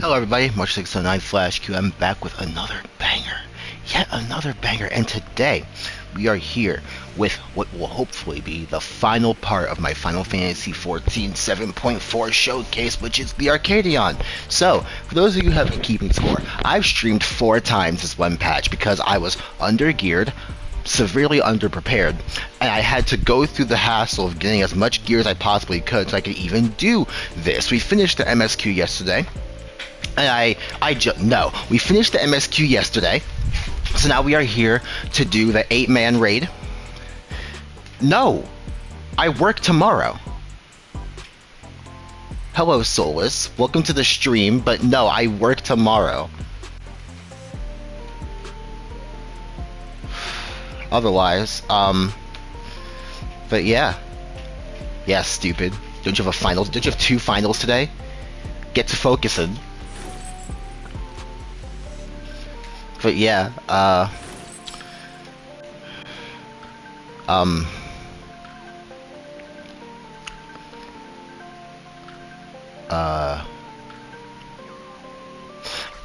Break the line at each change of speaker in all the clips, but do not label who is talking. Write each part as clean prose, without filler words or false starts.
Hello everybody, March609 Flash Q. I'm back with another banger. Yet another banger, and today we are here with what will hopefully be the final part of my Final Fantasy XIV 7.4 showcase, which is the Arcadion. So, for those of you who have been keeping score, I've streamed 4 times this one patch because I was under-geared, severely underprepared, and I had to go through the hassle of getting as much gear as I possibly could so I could even do this. We finished the MSQ yesterday. And we finished the MSQ yesterday, so now we are here to do the 8-man raid. No, I work tomorrow. Hello, Solus. Welcome to the stream, but no, I work tomorrow. Otherwise, but yeah. Yeah, stupid. Don't you have a finals? Don't you have 2 finals today? Get to focusing. But yeah,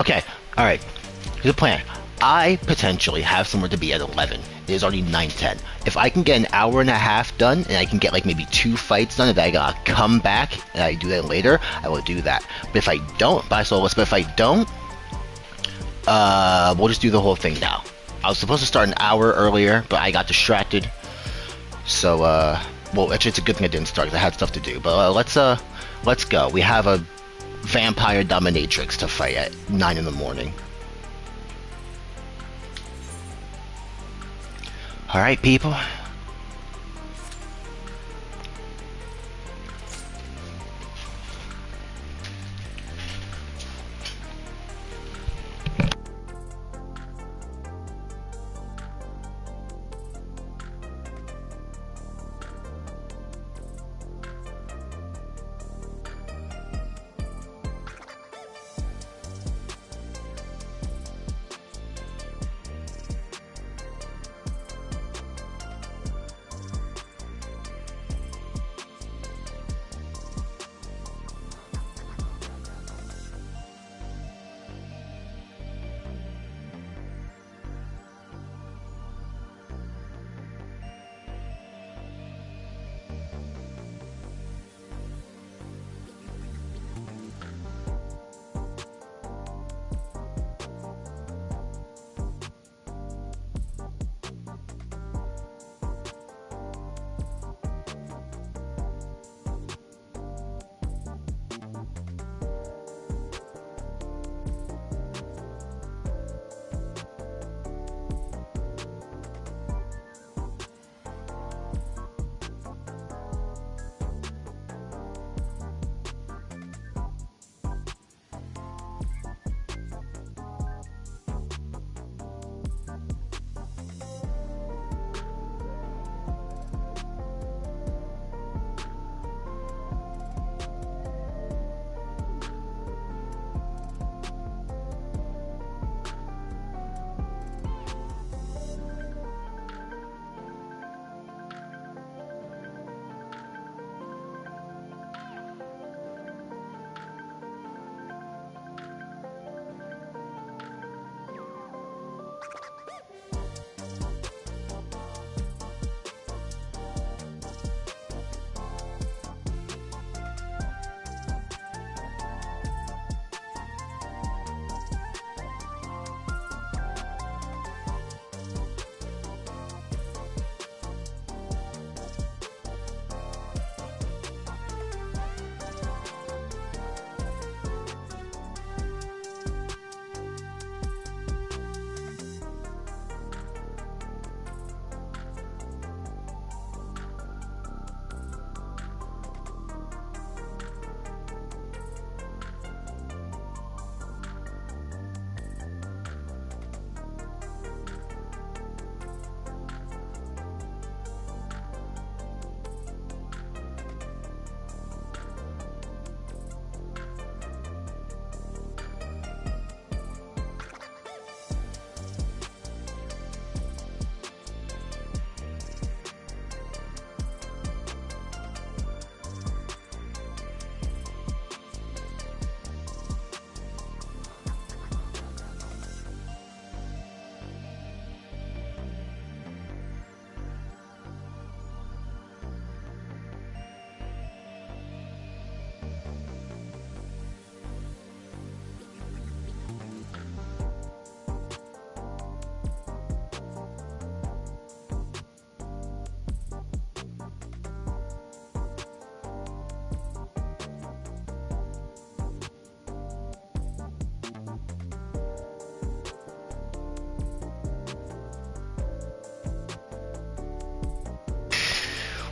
okay, alright, here's the plan. I potentially have somewhere to be at 11. It is already 9:10. If I can get an hour and a half done, and I can get like maybe 2 fights done, and I gotta come back, and I do that later, I will do that. But if I don't, but if I don't, we'll just do the whole thing now. I was supposed to start an hour earlier, but I got distracted. So, well, actually, it's a good thing I didn't start because I had stuff to do. But let's go. We have a vampire dominatrix to fight at 9 in the morning. All right, people.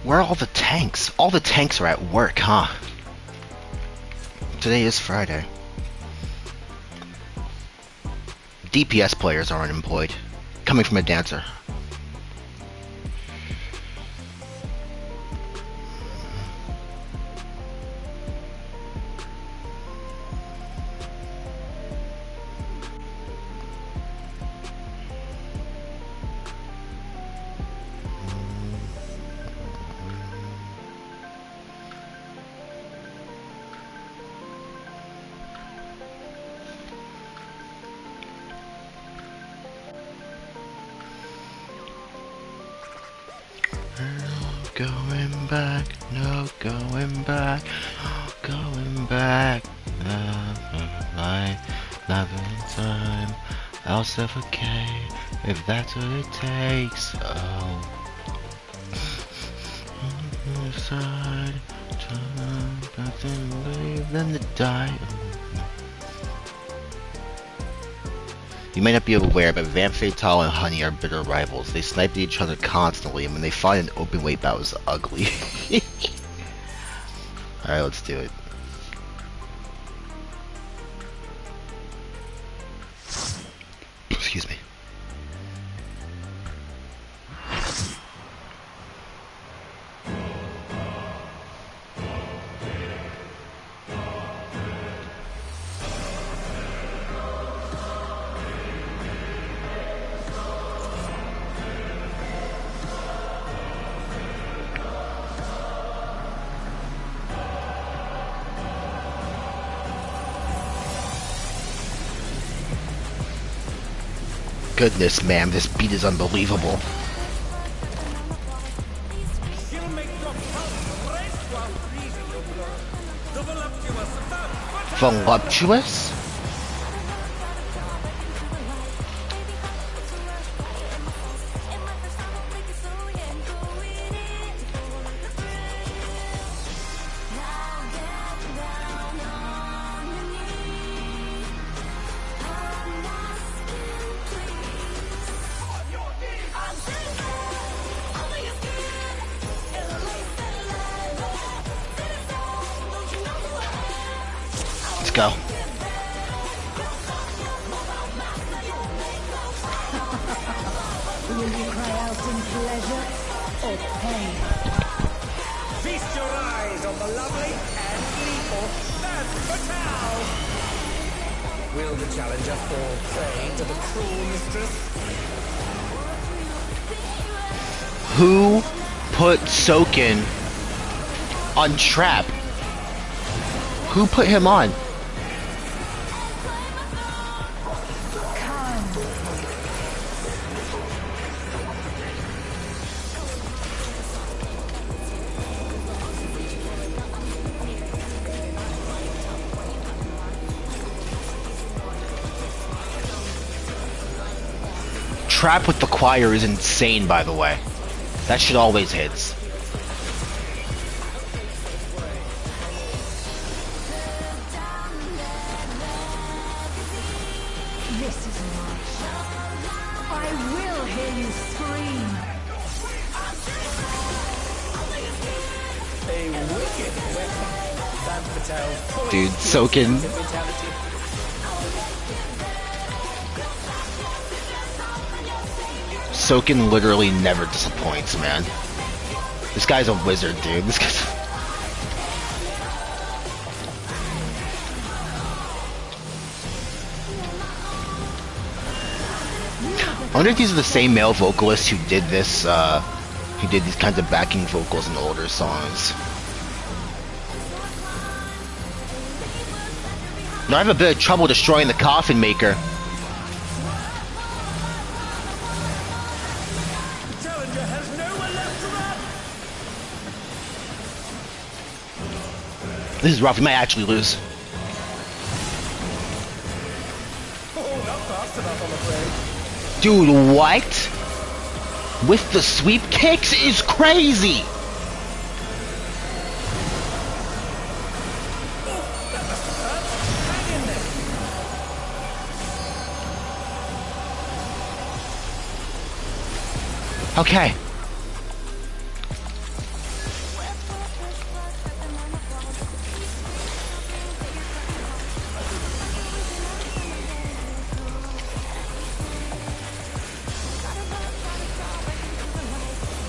Where are all the tanks? All the tanks are at work, huh? Today is Friday. DPS players are unemployed. Coming from a dancer. Going back, no going back, going back. My loving time, I'll suffocate if that's what it takes. Oh, side, nothing leave than to die. You may not be aware, but Van Fatale and Honey are bitter rivals. They snipe at each other constantly, and when they fight an open weight bout, is ugly. Alright, let's do it. Excuse me. Goodness, man, this beat is unbelievable. Voluptuous? Go.
Will you cry out in pleasure or pain?
Feast your eyes on the lovely and lethal Van Fatale! Will the challenger fall prey to the cruel mistress?
Who put Soken on Trap? Who put him on? Trap with the choir is insane, by the way. That shit always hits.
This is much. I will hear you scream.
A wicked weapon. Van Fatale.
Dude, Soken. Soken literally never disappoints, man. This guy's a wizard, dude. This guy's... I wonder if these are the same male vocalists who did this, who did these kinds of backing vocals in older songs. Now I have a bit of trouble destroying the coffin maker. This is rough, we might actually lose.
Oh, not fast enough, I'm afraid.
Dude, what? With the sweep kicks is crazy! Okay.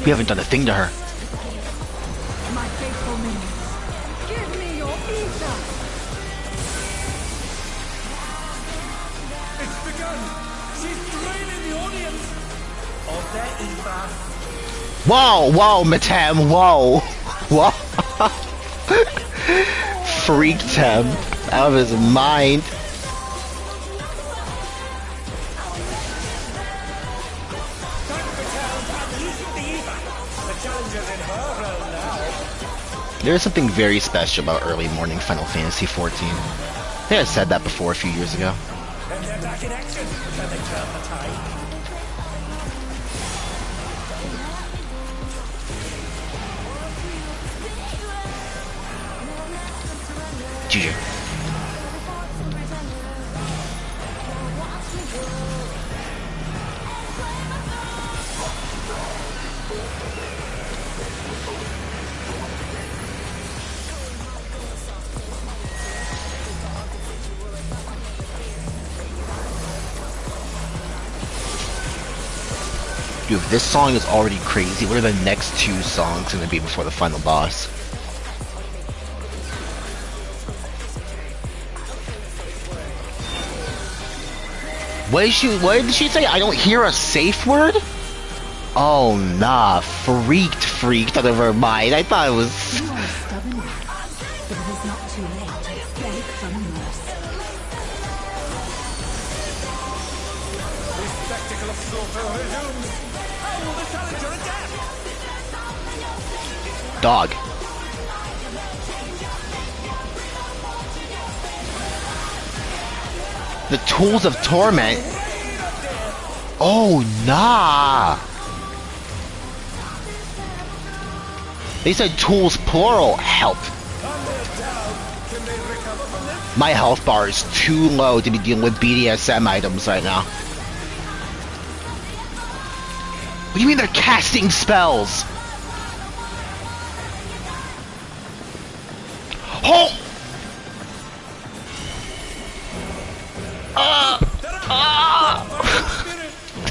We haven't done a thing to her.
My faithful minions, give me your ether.
It's begun! She's draining the audience of their ether.
Whoa, whoa, Matam, whoa. Whoa. Freaked him out of his mind. There's something very special about early morning Final Fantasy XIV. I think I said that before a few years ago.
And they're back in action. Can they turn the tide?
GG. Dude, this song is already crazy. What are the next two songs gonna be before the final boss? What did she say? I don't hear a safe word? Oh nah, freaked out of her mind. I thought it was...
You are stubborn, but it is not too late to beg for mercy.
The spectacle of slaughter resumes. How will the challenger adapt?
Dog. The tools of torment? Oh nah. They said tools plural. Help. My health bar is too low to be dealing with BDSM items right now. What do you mean they're casting spells? Oh!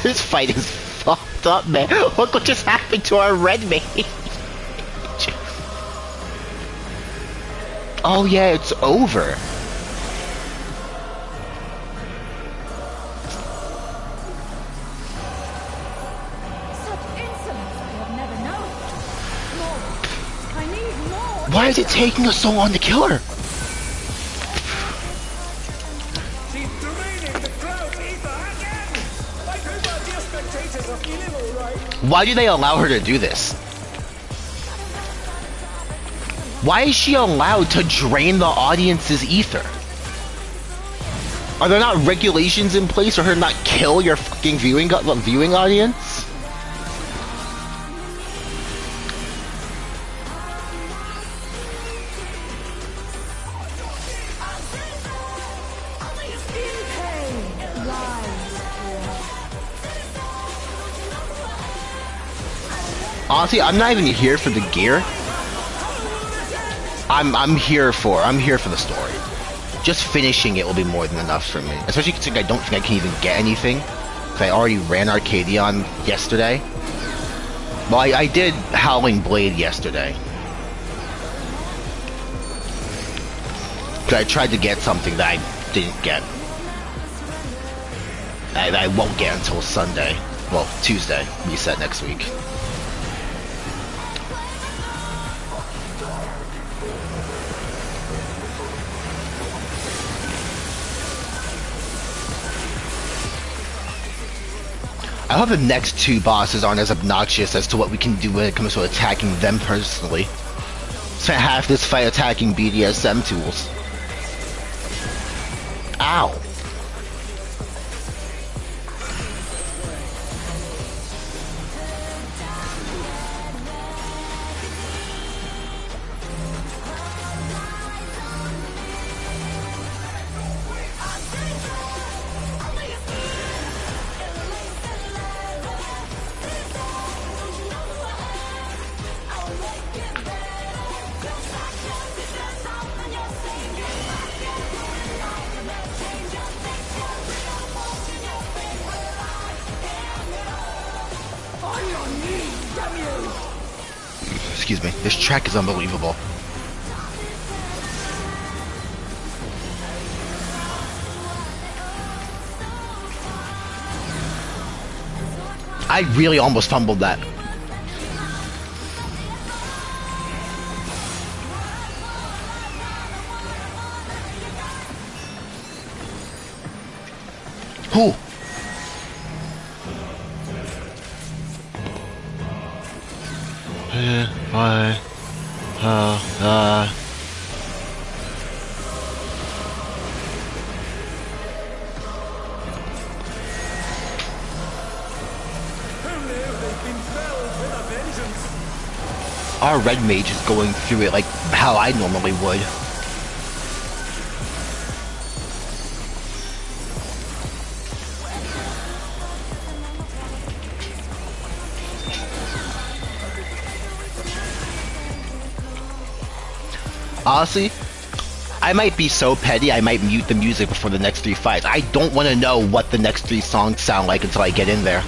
This fight is fucked up, man. Look what just happened to our red mage. Oh yeah, it's over.
Such insolence I have never known. More. I need more.
Why is it taking us so long to kill her?
She's draining the crowd's ether again. I hope our dear spectators are feeling all right.
Why do they allow her to do this? Why is she allowed to drain the audience's ether? Are there not regulations in place for her to not kill your fucking viewing audience? Honestly, I'm not even here for the gear. I'm here for the story. Just finishing it will be more than enough for me. Especially considering I don't think I can even get anything. Because I already ran Arcadion yesterday. Well, I did Howling Blade yesterday. Because I tried to get something that I didn't get. That I won't get until Sunday. Well, Tuesday. Reset next week. I hope the next two bosses aren't as obnoxious as to what we can do when it comes to attacking them personally. Spent half this fight attacking BDSM tools. Ow. excuse me. This track is unbelievable. I really almost fumbled that. Who? Our red mage is going through it like how I normally would. Honestly, I might be so petty I might mute the music before the next 3 fights. I don't want to know what the next 3 songs sound like until I get in there.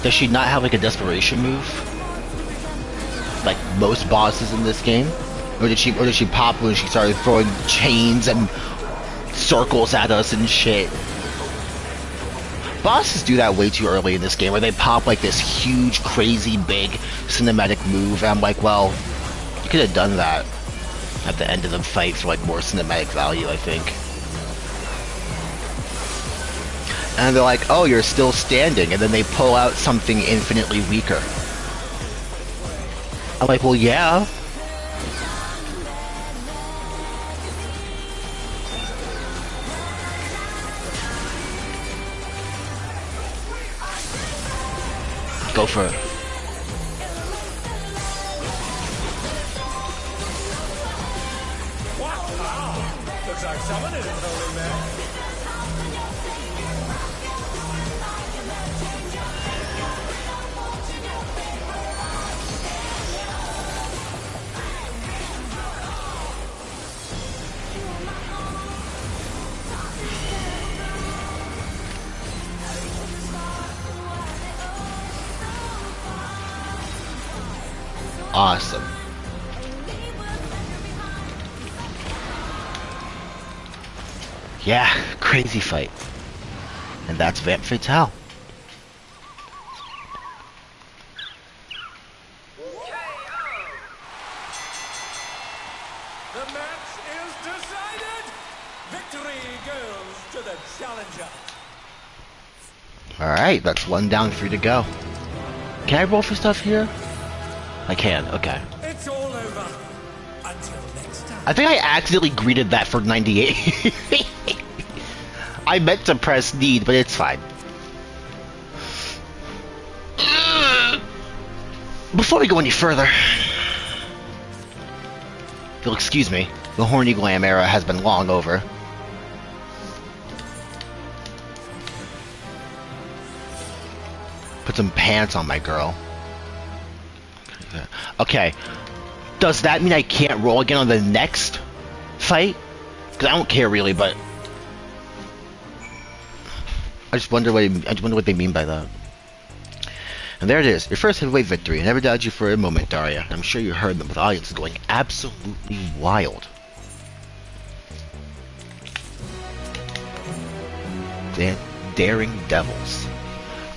Does she not have like a desperation move? Like most bosses in this game? Or did she pop when she started throwing chains and circles at us and shit? Bosses do that way too early in this game where they pop like this huge, crazy, big cinematic move. And I'm like, well, you could have done that at the end of the fight for like more cinematic value, I think. And they're like, oh, you're still standing, and then they pull out something infinitely weaker. I'm like, well, yeah. Go for it.
Wow! Looks like someone isn't holding there.
Awesome. Yeah, crazy fight. And that's Vamp Fatale.
The match is decided. Victory goes to the challenger.
Alright, that's 1 down, 3 to go. Can I roll for stuff here? I can, okay.
It's all over. Until next time.
I think I accidentally greeted that for 98. I meant to press need, but it's fine. Before we go any further, if you'll excuse me, the horny glam era has been long over. Put some pants on my girl. Okay. Does that mean I can't roll again on the next fight? Because I don't care really, but I just wonder what they mean by that. And there it is, your first heavyweight victory. I never doubted you for a moment, Daria. I'm sure you heard them with the audience going absolutely wild. Daring Devils.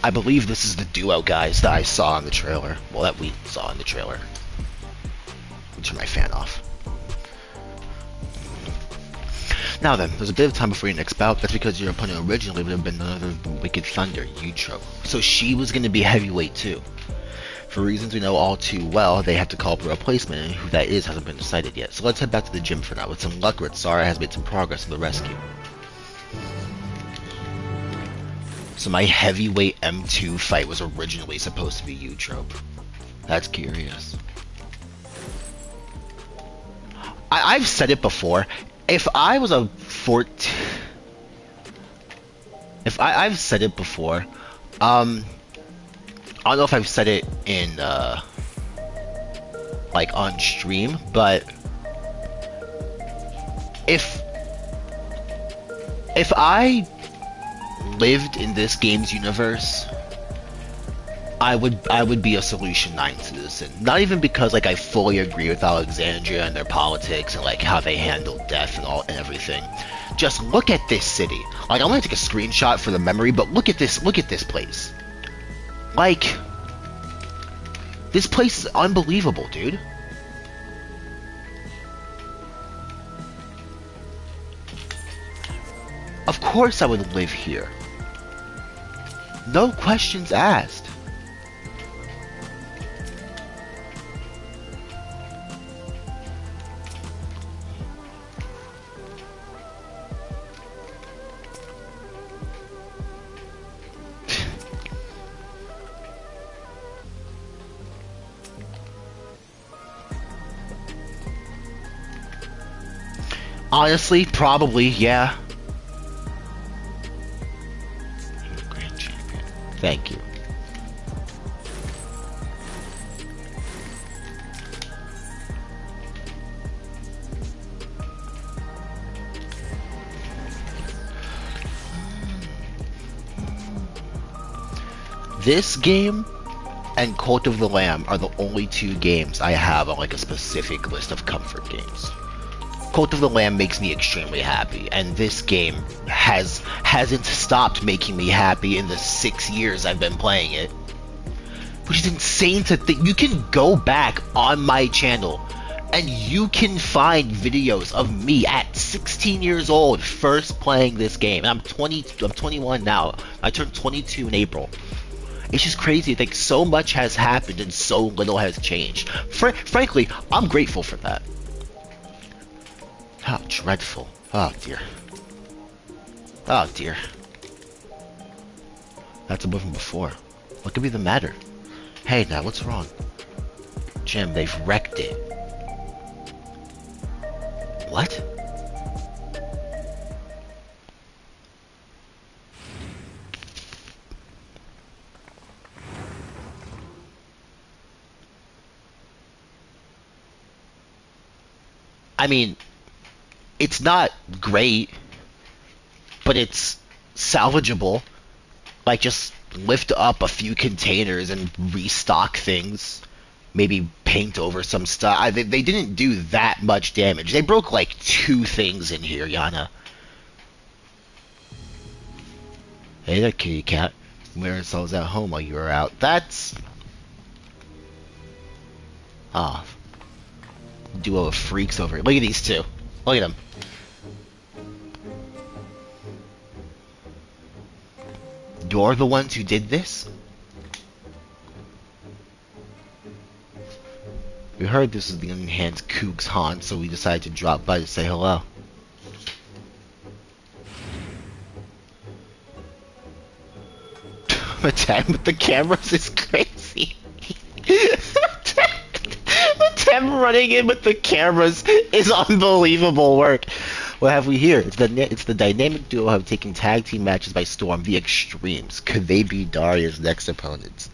I believe this is the duo, guys, that I saw in the trailer. Well, that we saw in the trailer. Turn my fan off. Now then, there's a bit of time before your next bout. That's because your opponent originally would have been none other than Wicked Thunder, Yutro. So she was going to be heavyweight too. For reasons we know all too well, they have to call up a replacement, and who that is hasn't been decided yet. So let's head back to the gym for now. With some luck, Ritsara has made some progress in the rescue. So my heavyweight M2 fight was originally supposed to be Eutrope. That's curious. I've said it before. If I was a 14... I've said it before. I don't know if I've said it in, like, on stream, but if I lived in this game's universe, I would be a Solution 9 citizen. Not even because, like, I fully agree with Alexandria and their politics and, like, how they handle death and everything. Just look at this city. Like, I'm gonna take a screenshot for the memory, but look at this place. Like, this place is unbelievable, dude. Of course I would live here. No questions asked. Honestly, probably, yeah. Grand champion. Thank you. This game and Cult of the Lamb are the only two games I have on like a specific list of comfort games. Cult of the Lamb makes me extremely happy, and this game hasn't stopped making me happy in the 6 years I've been playing it. Which is insane to think. You can go back on my channel and you can find videos of me at 16 years old first playing this game. And I'm 21 now. I turned 22 in April. It's just crazy. Like, so much has happened and so little has changed. Frankly, I'm grateful for that. How dreadful. Oh, dear. Oh, dear. That's a move from before. What could be the matter? Hey, now, what's wrong? Jim, they've wrecked it. What? I mean, it's not great, but it's salvageable. Like, just lift up a few containers and restock things. Maybe paint over some stuff. They didn't do that much damage. They broke like 2 things in here, Yana. Hey there, kitty cat. Marisol's at home while you were out. That's... Ah. Duo of freaks over here. Look at these two. Look at them. You're the ones who did this? We heard this was the enhanced Kook's haunt, so we decided to drop by to say hello. Attack with the cameras is crazy. Them running in with the cameras is unbelievable work. What have we here? It's the dynamic duo have taken tag team matches by storm. The Extremes. Could they be Daria's next opponents?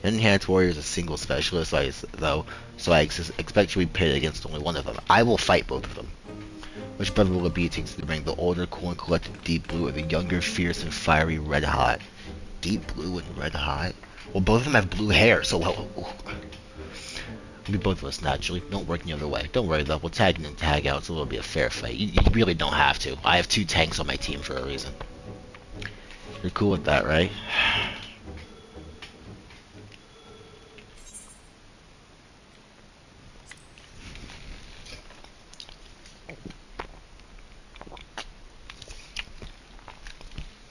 Enhanced Warrior is a single specialist, though, so I expect to be pitted against only one of them. I will fight both of them. Which brother will it be takes to bring the older, cool and collected Deep Blue, or the younger, fierce and fiery Red Hot? Deep Blue and Red Hot? Well, both of them have blue hair, so we both of us naturally. Don't work the other way. Don't worry though, we'll tag in and tag out, so it'll be a fair fight. You really don't have to. I have 2 tanks on my team for a reason. You're cool with that, right?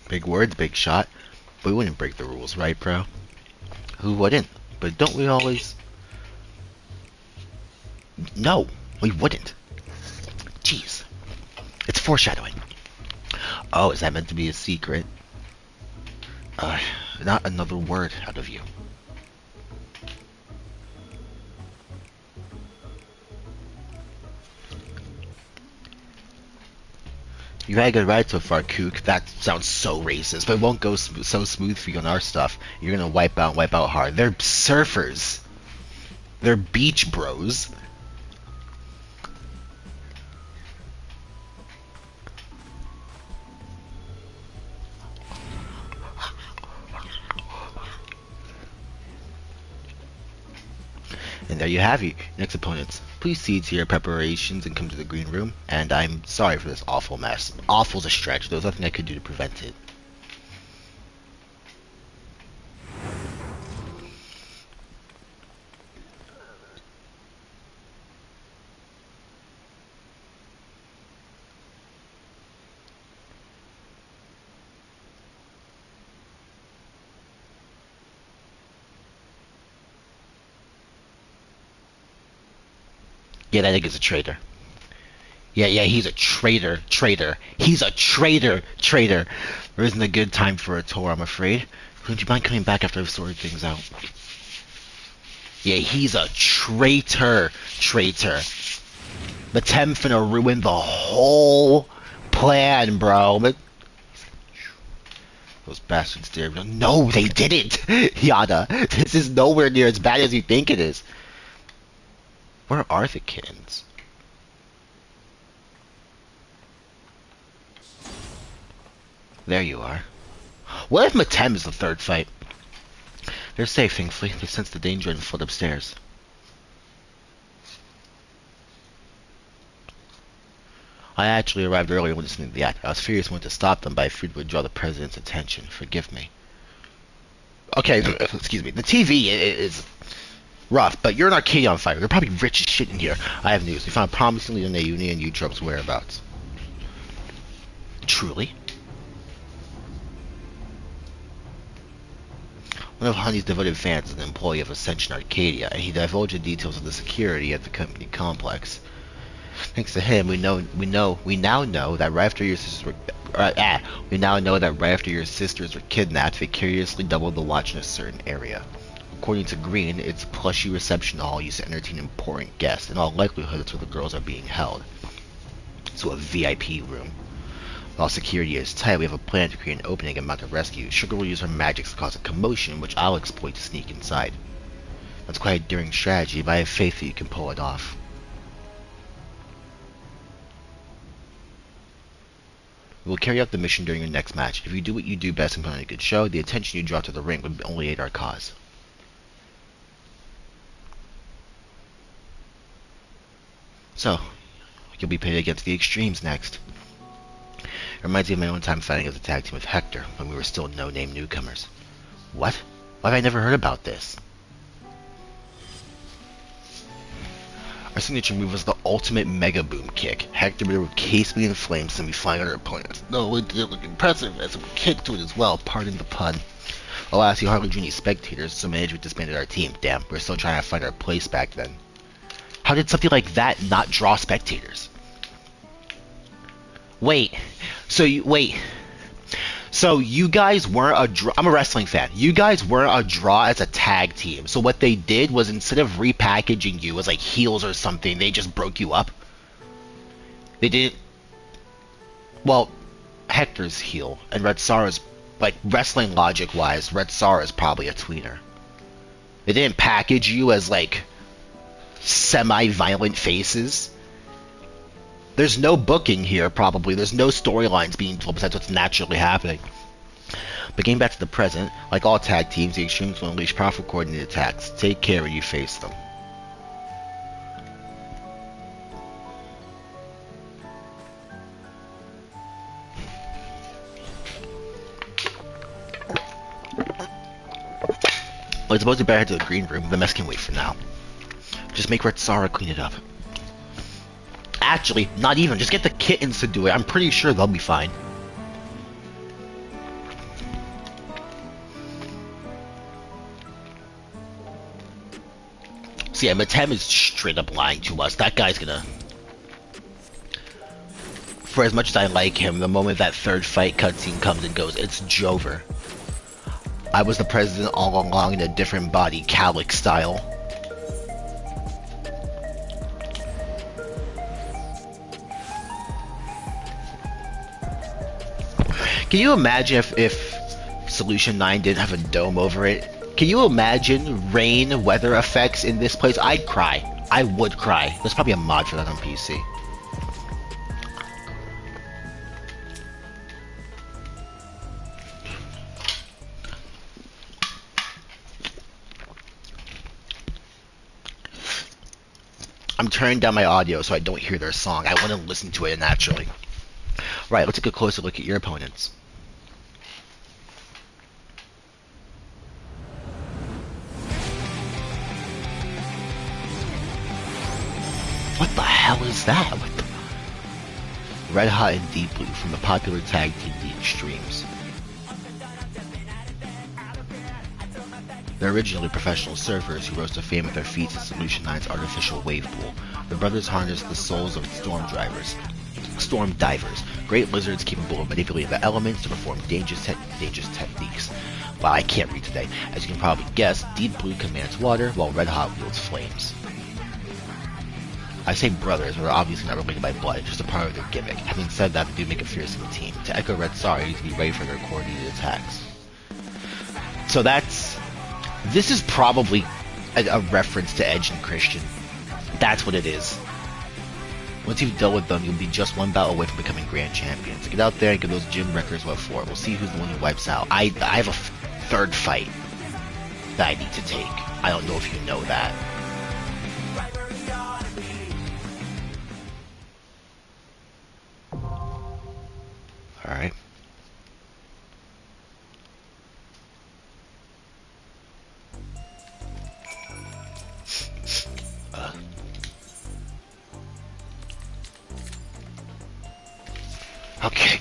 Big words, big shot. But we wouldn't break the rules, right, bro? Who wouldn't? But don't we always? No, we wouldn't. Jeez. It's foreshadowing. Oh, is that meant to be a secret? Not another word out of you. You had a good ride so far, Kook. That sounds so racist, but it won't go so smooth for you on our stuff. You're gonna wipe out hard. They're surfers. They're beach bros. And there you have it, next opponents. Please see to your preparations and come to the green room. And I'm sorry for this awful mess. Awful's a stretch. There was nothing I could do to prevent it. Yeah, that nigga's a traitor. Yeah, he's a traitor. He's a traitor. There isn't a good time for a tour, I'm afraid. Would you mind coming back after I've sorted things out? Yeah, he's a traitor. Matem finna ruin the whole plan, bro. But those bastards did. No, they didn't. Yada, this is nowhere near as bad as you think it is. Where are the kittens? There you are. What if Matem is the third fight? They're safe, thankfully. They sense the danger and fled upstairs. I actually arrived earlier when listening to the act. I was furious and went to stop them, but I feared would draw the president's attention. Forgive me. Okay, excuse me. The TV is rough, but you're an Arcadion fighter. They're probably rich as shit in here. I have news. We found a promising lead in the Union Eutrop's whereabouts. Truly? One of Honey's devoted fans is an employee of Ascension Arcadia, and he divulged the details of the security at the company complex. Thanks to him, we now know that right after your sisters were kidnapped, they curiously doubled the watch in a certain area. According to Green, it's a plushy reception hall used to entertain important guests. In all likelihood, that's where the girls are being held. So a VIP room. While security is tight, we have a plan to create an opening and mount a rescue. Sugar will use her magics to cause a commotion, which I'll exploit to sneak inside. That's quite a daring strategy, but I have faith that you can pull it off. We will carry out the mission during your next match. If you do what you do best and put on a good show, the attention you draw to the ring would only aid our cause. So, you'll be pitted against the Extremes next. It reminds me of my own time fighting as a tag team with Hector, when we were still no-name newcomers. What? Why have I never heard about this? Our signature move was the ultimate Mega Boom kick. Hector would case me in flames and be flying at our opponents. No, it did look impressive as a kick to it as well, pardon the pun. Alas, you hardly drew any spectators, so management disbanded our team. Damn, we're still trying to find our place back then. How did something like that not draw spectators? Wait, so you guys weren't a draw. I'm a wrestling fan. You guys weren't a draw as a tag team. So what they did was, instead of repackaging you as like heels or something, they just broke you up. They didn't. Well, Hector's heel, and Red Sara's, like, wrestling logic wise, Red Sara's probably a tweener. They didn't package you as like semi-violent faces. There's no booking here, probably. There's no storylines being told besides what's naturally happening. But getting back to the present, like all tag teams, the Extremes will unleash powerful coordinated attacks. Take care when you face them. Well, I suppose we better head to the green room. The mess can wait for now. Just make Red Sara clean it up. Actually, not even. Just get the kittens to do it. I'm pretty sure they'll be fine. So yeah, Matem is straight up lying to us. That guy's gonna... For as much as I like him, the moment that third fight cutscene comes and goes, it's Jover. I was the president all along in a different body, Calyx style. Can you imagine if Solution 9 didn't have a dome over it? Can you imagine rain, weather effects in this place? I'd cry. I would cry. There's probably a mod for that on PC. I'm turning down my audio so I don't hear their song. I want to listen to it naturally. Right, let's take a closer look at your opponents. What the hell is that? Red Hot and Deep Blue from the popular tag team The Extremes. They're originally professional surfers who rose to fame with their feats in Solution 9's artificial wave pool. The brothers harnessed the souls of storm divers, great lizards capable of manipulating the elements to perform dangerous techniques. Wow, I can't read today. As you can probably guess, Deep Blue commands water, while Red Hot wields flames. I say brothers, but they're obviously not related by blood, just a part of their gimmick. Having said that, they do make a fearsome team. To echo Red Star, you need to be ready for their coordinated attacks. So this is probably a reference to Edge and Christian. That's what it is. Once you've dealt with them, you'll be just one battle away from becoming grand champions. So get out there and give those gym wreckers what for. We'll see who's the one who wipes out. I have a third fight that I need to take. I don't know if you know that. Alright. Okay.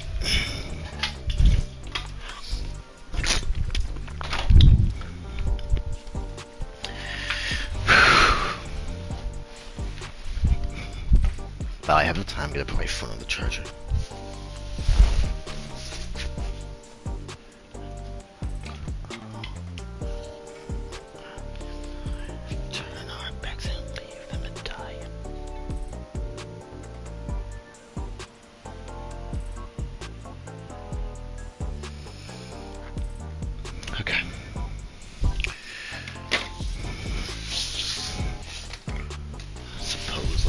While I have the time, I'm gonna put my phone on the charger. Turn our backs and leave them to die. Okay. Suppose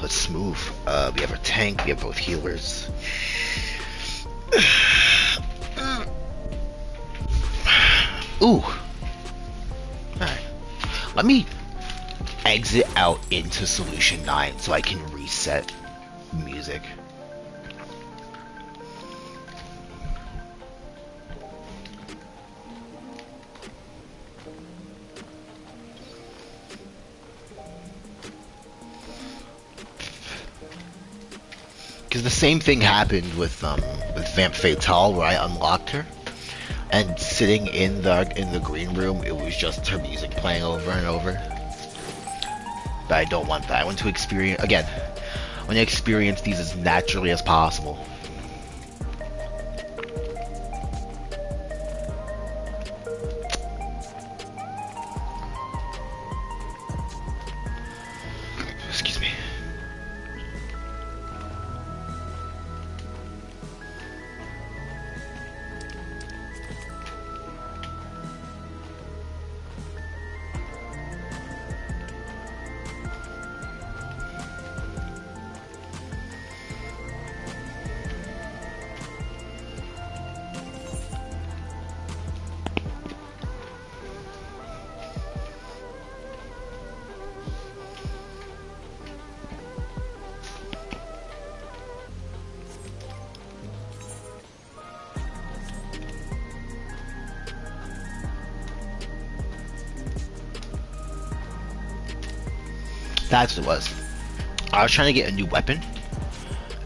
let's move. We have our tank. We have both healers. Ooh. Alright. Let me exit out into Solution 9 so I can reset music. Because the same thing happened with Vamp Fatale, where I unlocked her, and sitting in the green room, it was just her music playing over and over. But I don't want that. I want to experience again. I want to experience these as naturally as possible. Excuse me. That's what it was. I was trying to get a new weapon,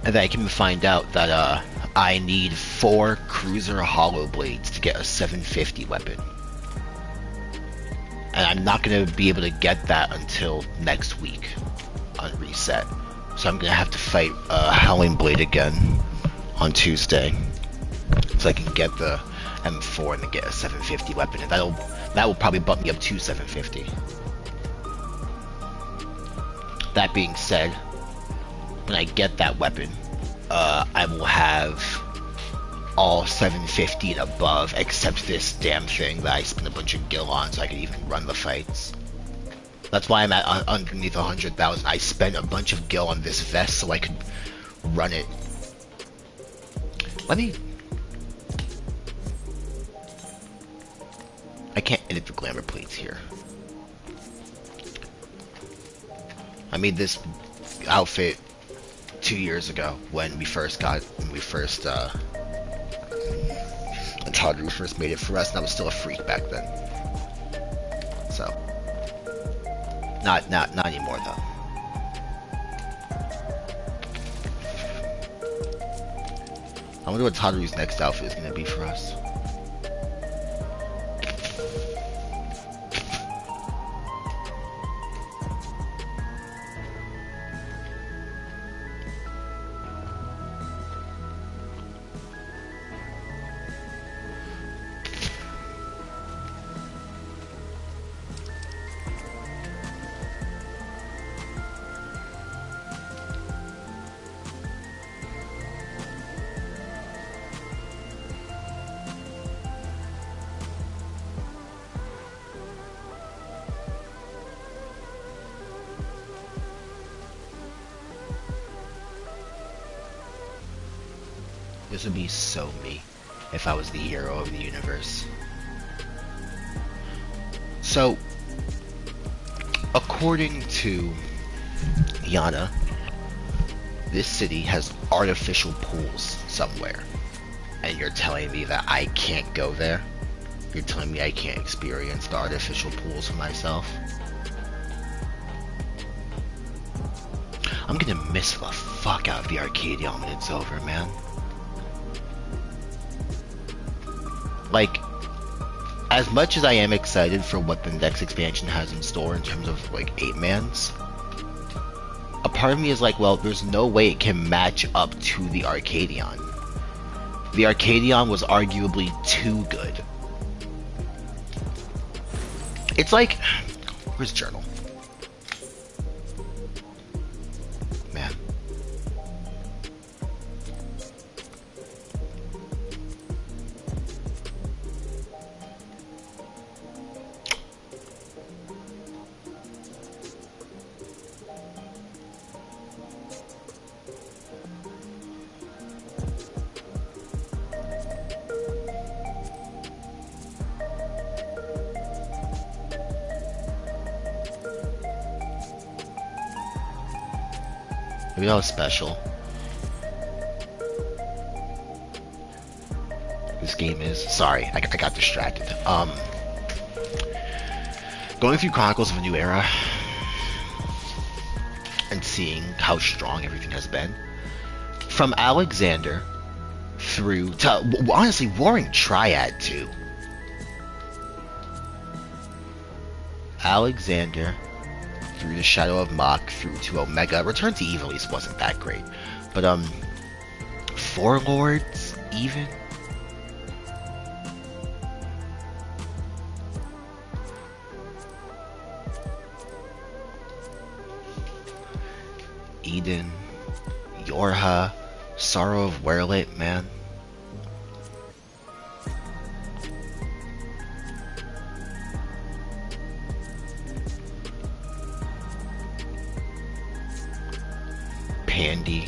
and then I came to find out that I need 4 cruiser hollow blades to get a 750 weapon. And I'm not going to be able to get that until next week on reset. So I'm going to have to fight Howling Blade again on Tuesday. So I can get the M4 and then get a 750 weapon. And that will probably bump me up to 750. That being said, when I get that weapon, I will have all 750 and above, except this damn thing that I spent a bunch of gil on so I can even run the fights. That's why I'm at underneath 100,000. I spent a bunch of gil on this vest so I could run it. I can't edit the glamour plates here. I made this outfit 2 years ago when we first Todru first made it for us, and I was still a freak back then. So, not anymore though. I wonder what Todru's next outfit is gonna be for us. This would be so me if I was the hero of the universe. So, according to Yana, this city has artificial pools somewhere. And you're telling me that I can't go there? You're telling me I can't experience the artificial pools for myself? I'm gonna miss the fuck out of the Arcadion when it's over, man. Like, as much as I am excited for what the next expansion has in store in terms of, like, 8-mans, a part of me is like, well, there's no way it can match up to the Arcadion. The Arcadion was arguably too good. It's like, where's Journal? Man. Maybe that was special. This game is... Sorry, I got distracted. Going through Chronicles of a New Era and seeing how strong everything has been. From Alexander through to, honestly, Warring Triad too. Alexander through the Shadow of Mach, through to Omega. Return to Evil at least wasn't that great. But, Four Lords, even? Eden, Yorha, Sorrow of Werlit, man. Pandy.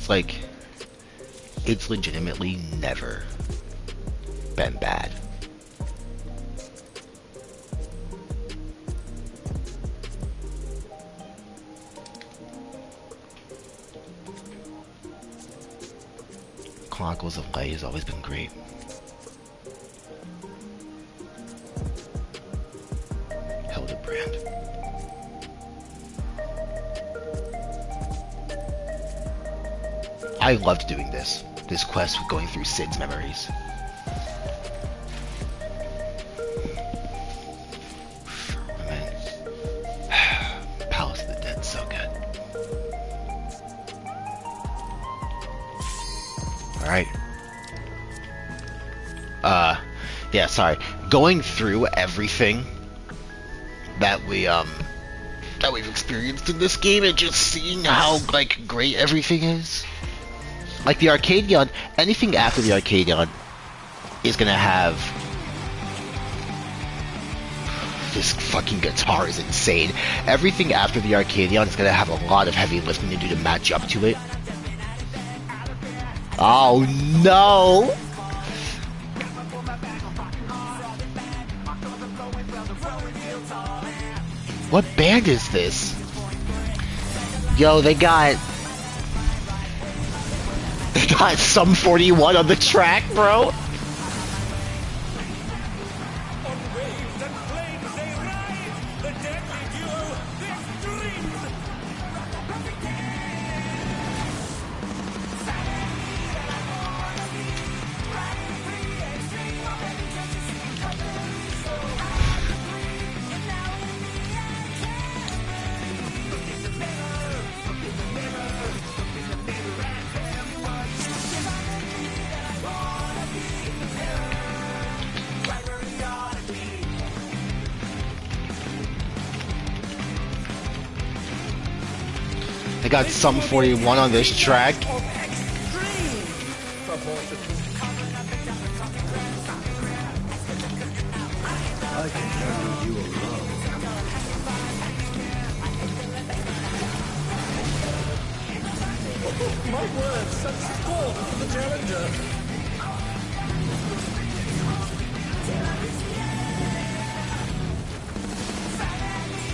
It's like, it's legitimately never been bad. Chronicles of Light has always been great. Hildebrand. I loved doing this quest with going through Sid's memories. Firmament. Palace of the Dead, so good. Alright. Yeah, sorry. Going through everything that we've experienced in this game and just seeing how, like, great everything is. Like, the Arcadion, anything after the Arcadion is gonna have... This fucking guitar is insane. Everything after the Arcadion is gonna have a lot of heavy lifting to do to match up to it. Oh no! What band is this? Yo, they got some 41 on the track, bro.
On waves and flames they ride, the deadly duo, victory!
They got some 41 on this track.
Of extreme proportions.
I can handle you alone.
My word, such scorn for the challenger.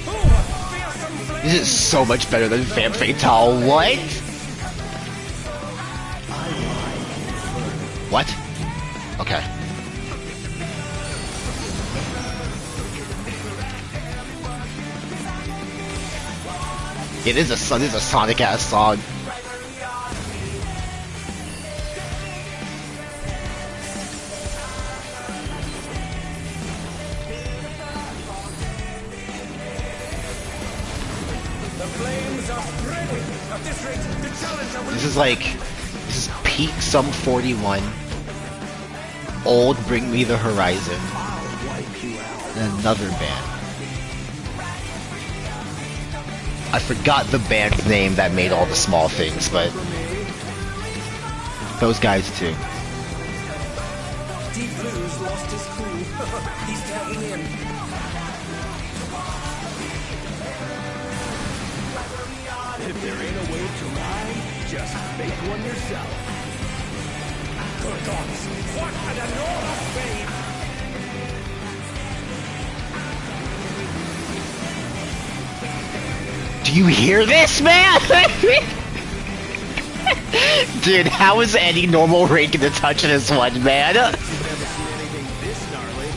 Oh, fearsome flame.
This is so much better than Femme Fatale. What? What? Okay. It is a Sonic ass song.
The flames are spreading. At this rate, the challenger will...
This is peak Sum 41. Old Bring Me the Horizon. And another band. I forgot the band's name that made all the small things, but those guys too.
Deep Blue's lost his cool. He's tagging in.
If there ain't a way to ride, just make one yourself.
Good gods, what an enormous fame!
Do you hear this, man? Dude, how is any normal raid gonna touch this one, man?
Never seen anything this gnarly.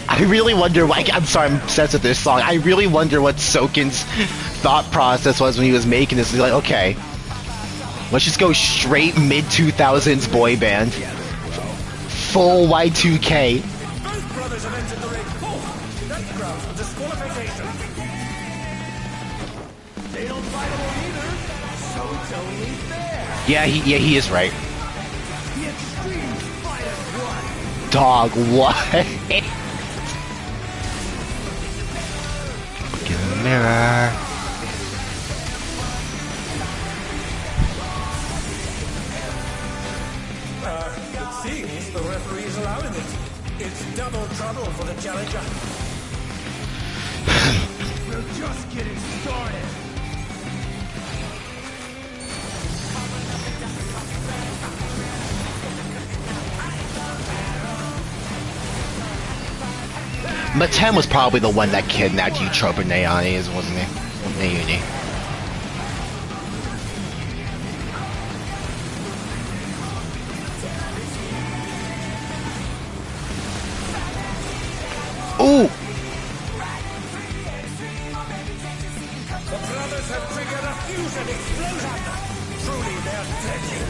I really wonder, like, I'm sorry, I'm obsessed with this song. I really wonder what Soken's thought process was when he was making this. He's like, okay, let's just go straight mid-2000s boy band. Full Y2K.
Both brothers have entered the ring. Oh, that grounds for disqualification.
They don't fight alone either, so it's only fair.
Yeah, he is right.
The extreme fight as one.
Dog, what? Fucking mirror.
It seems the referee is allowing it. It's double trouble for the challenger.
We're just getting started.
Maten was probably the one that kidnapped you, Trope and Naomi, wasn't he? Naomi. Ooh!
The brothers have triggered a fusion explosion. Truly, they're deadly.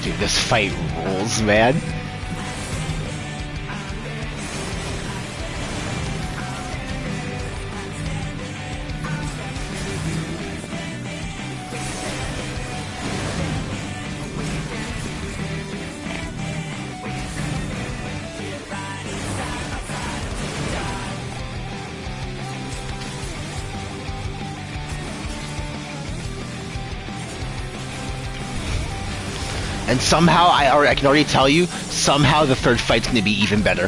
Dude, this fight rules, man. And somehow, I can already tell you, somehow the third fight's gonna be even better.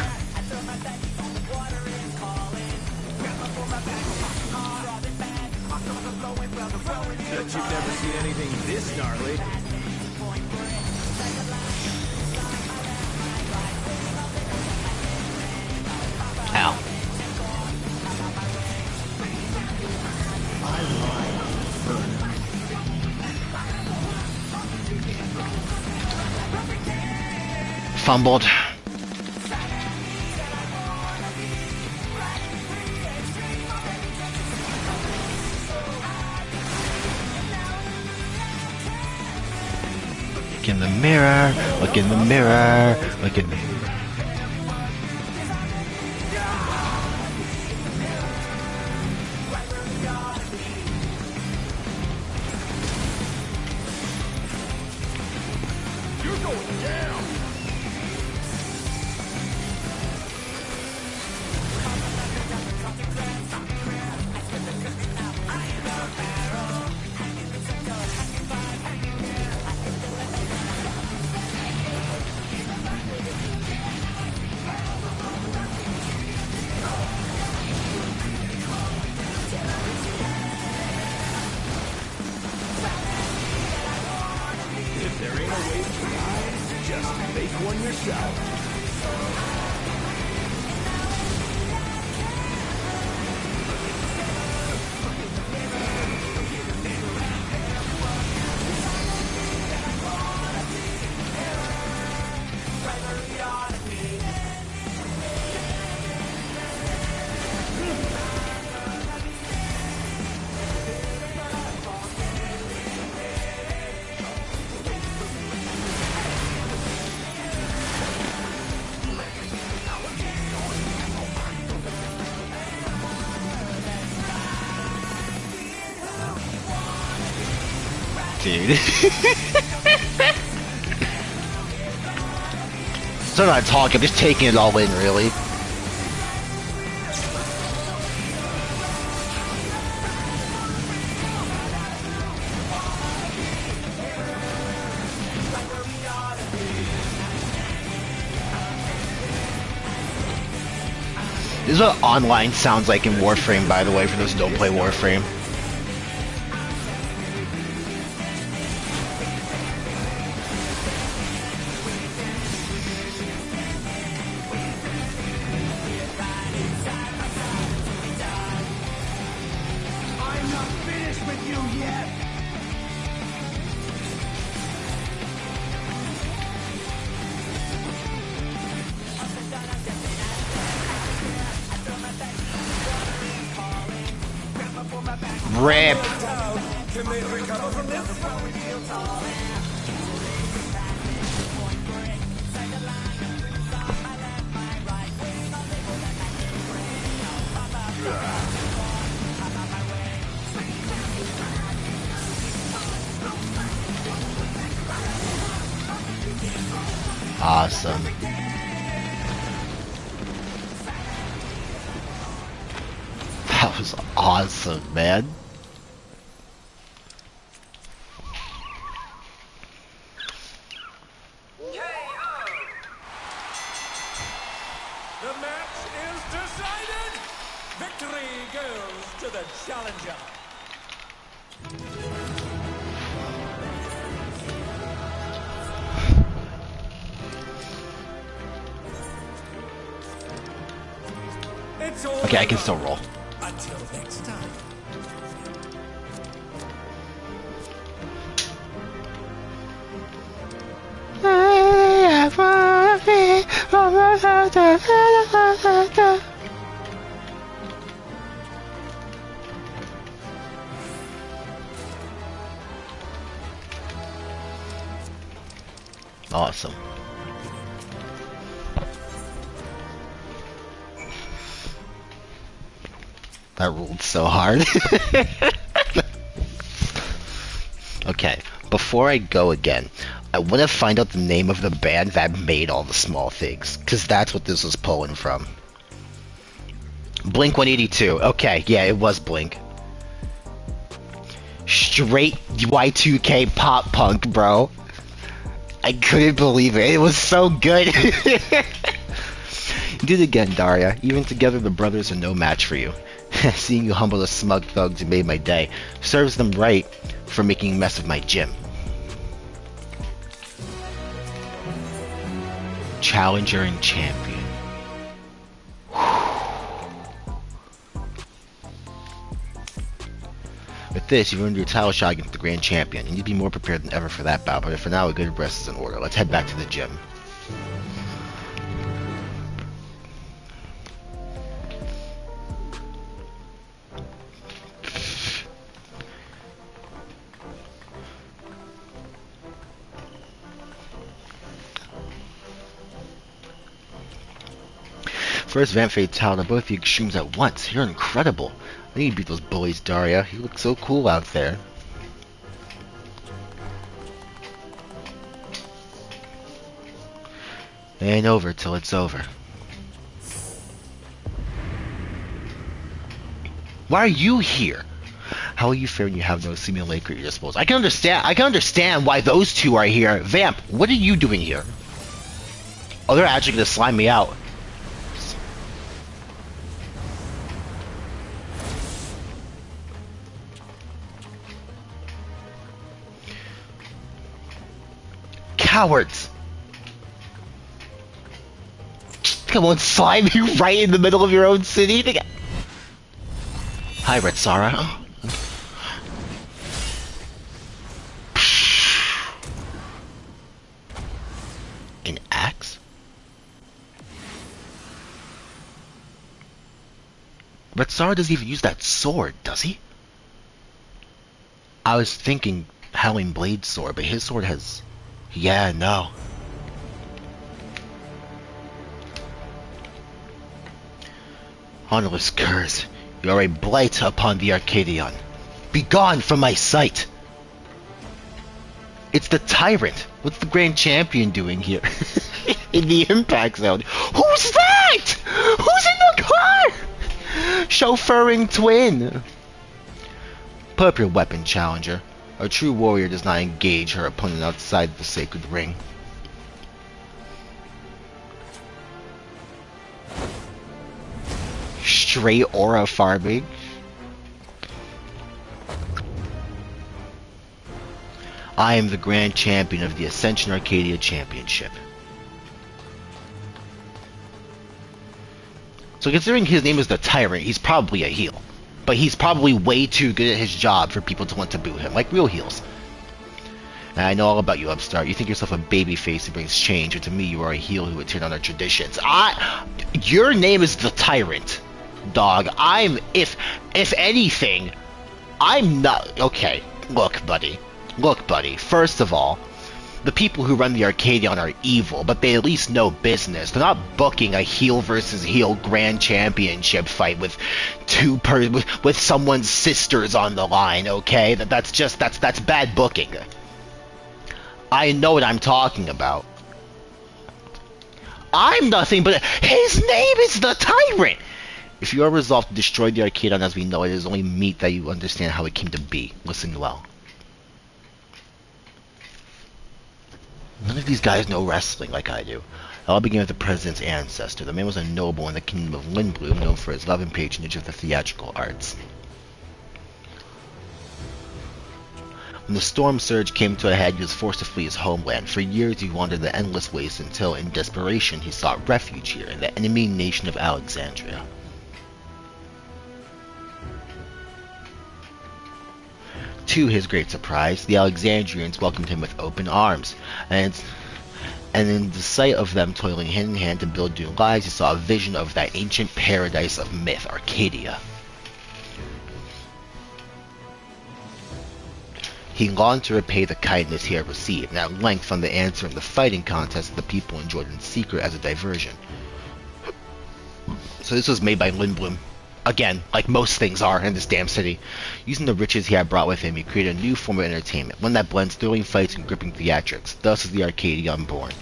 Bet you've never seen anything this gnarly.
Ow. Fumbled. Look in the mirror, look in the mirror, look in the mirror.
You're going down. If there ain't a way to ride, just make one yourself.
Dude. So I'm not talking, I'm just taking it all in, really. This is what online sounds like in Warframe, by the way, for those who don't play Warframe.
not finished with you yet!
Rip!
Can they recover from this?
Awesome. That was awesome, man.
The match is decided! Victory goes to the challenger! It's all
Okay, I can
over.
still roll.
Until next time.
Awesome. That ruled so hard. Okay, before I go again, I want to find out the name of the band that made all the small things, because that's what this was pulling from. Blink 182. Okay, yeah, it was Blink. Straight Y2K pop punk, bro. I couldn't believe it. It was so good. You did it again, Daria. Even together, the brothers are no match for you. Seeing you humble the smug thugs made my day. Serves them right for making a mess of my gym. Challenger and champion. With this, you've earned your title shot against the grand champion. You need to be more prepared than ever for that bout, but for now, a good rest is in order. Let's head back to the gym. First Vamp Fatale, both the extremes at once. You're incredible. I need to beat those bullies, Daria. You look so cool out there. It ain't over till it's over. Why are you here? How will you fare when you have no simulacra at your disposal? I can understand why those two are here. Vamp, what are you doing here? Oh, they're actually gonna slime me out. Cowards! Come on, slime you right in the middle of your own city? Hi, Red Sara. An axe? Red Sara doesn't even use that sword, does he? I was thinking Howling Blade sword, but his sword has... Yeah, no. Honorless curs, you are a blight upon the Arcadion. Begone from my sight! It's the tyrant. What's the grand champion doing here? In the impact zone. Who's that? Who's in the car? Chauffeuring twin. Put up your weapon, challenger. A true warrior does not engage her opponent outside the sacred ring. Straight aura farming. I am the grand champion of the Ascension Arcadia Championship. So considering his name is the Tyrant, he's probably a heel. but he's probably way too good at his job for people to want to boo him, like real heels. And I know all about you, upstart. You think yourself a babyface who brings change, but to me, you are a heel who would tear down our traditions. Your name is the Tyrant, dog. If anything, I'm not. Okay, look, buddy. First of all, the people who run the Arcadion are evil, but they at least know business. They're not booking a heel versus heel grand championship fight with with someone's sisters on the line. Okay, that's bad booking. I know what I'm talking about. I'm nothing but his name is the Tyrant. If you are resolved to destroy the Arcadion as we know it, is only meet that you understand how it came to be. Listen well. None of these guys know wrestling like I do. It all began with the president's ancestor. The man was a noble in the kingdom of Lindblum, known for his love and patronage of the theatrical arts. When the storm surge came to a head, he was forced to flee his homeland. For years he wandered the endless waste until, in desperation, he sought refuge here in the enemy nation of Alexandria. To his great surprise, the Alexandrians welcomed him with open arms, and in the sight of them toiling hand in hand to build new lives, he saw a vision of that ancient paradise of myth, Arcadia. He longed to repay the kindness he had received, and at length found the answer in the fighting contest that the people enjoyed in secret as a diversion. So this was made by Lindblum. Again, like most things are in this damn city. Using the riches he had brought with him, he created a new form of entertainment, one that blends thrilling fights and gripping theatrics. Thus is the Arcadion born.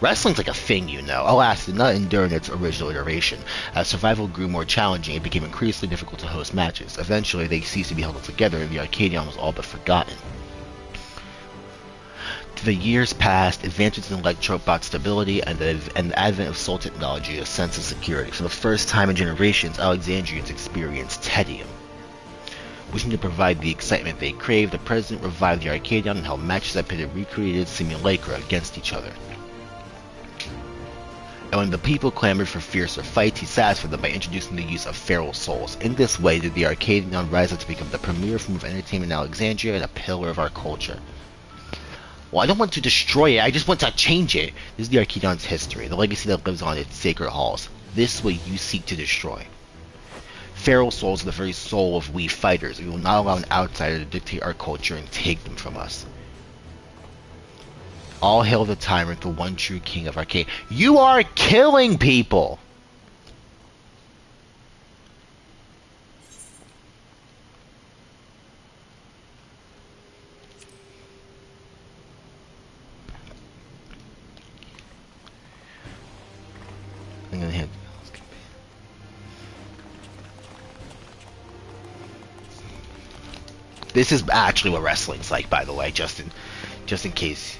Wrestling's like a thing, you know. Alas, it did not endure in its original iteration. As survival grew more challenging, it became increasingly difficult to host matches. Eventually, they ceased to be held together, and the Arcadion was all but forgotten. The years passed, advances in electrobot stability, and the advent of soul technology, a sense of security. For the first time in generations, Alexandrians experienced tedium. Wishing to provide the excitement they craved, the president revived the Arcadion and held matches that pitted recreated simulacra against each other. And when the people clamored for fiercer fights, he satisfied them by introducing the use of feral souls. In this way did the Arcadion rise up to become the premier form of entertainment in Alexandria and a pillar of our culture. Well, I don't want to destroy it, I just want to change it. This is the Arcadion's history, the legacy that lives on its sacred halls. This is what you seek to destroy. Feral souls are the very soul of we fighters. We will not allow an outsider to dictate our culture and take them from us. All hail the Tyrant, the one true king of Arcadia. You are killing people! I'm gonna hit. This is actually what wrestling's like, by the way, just in case.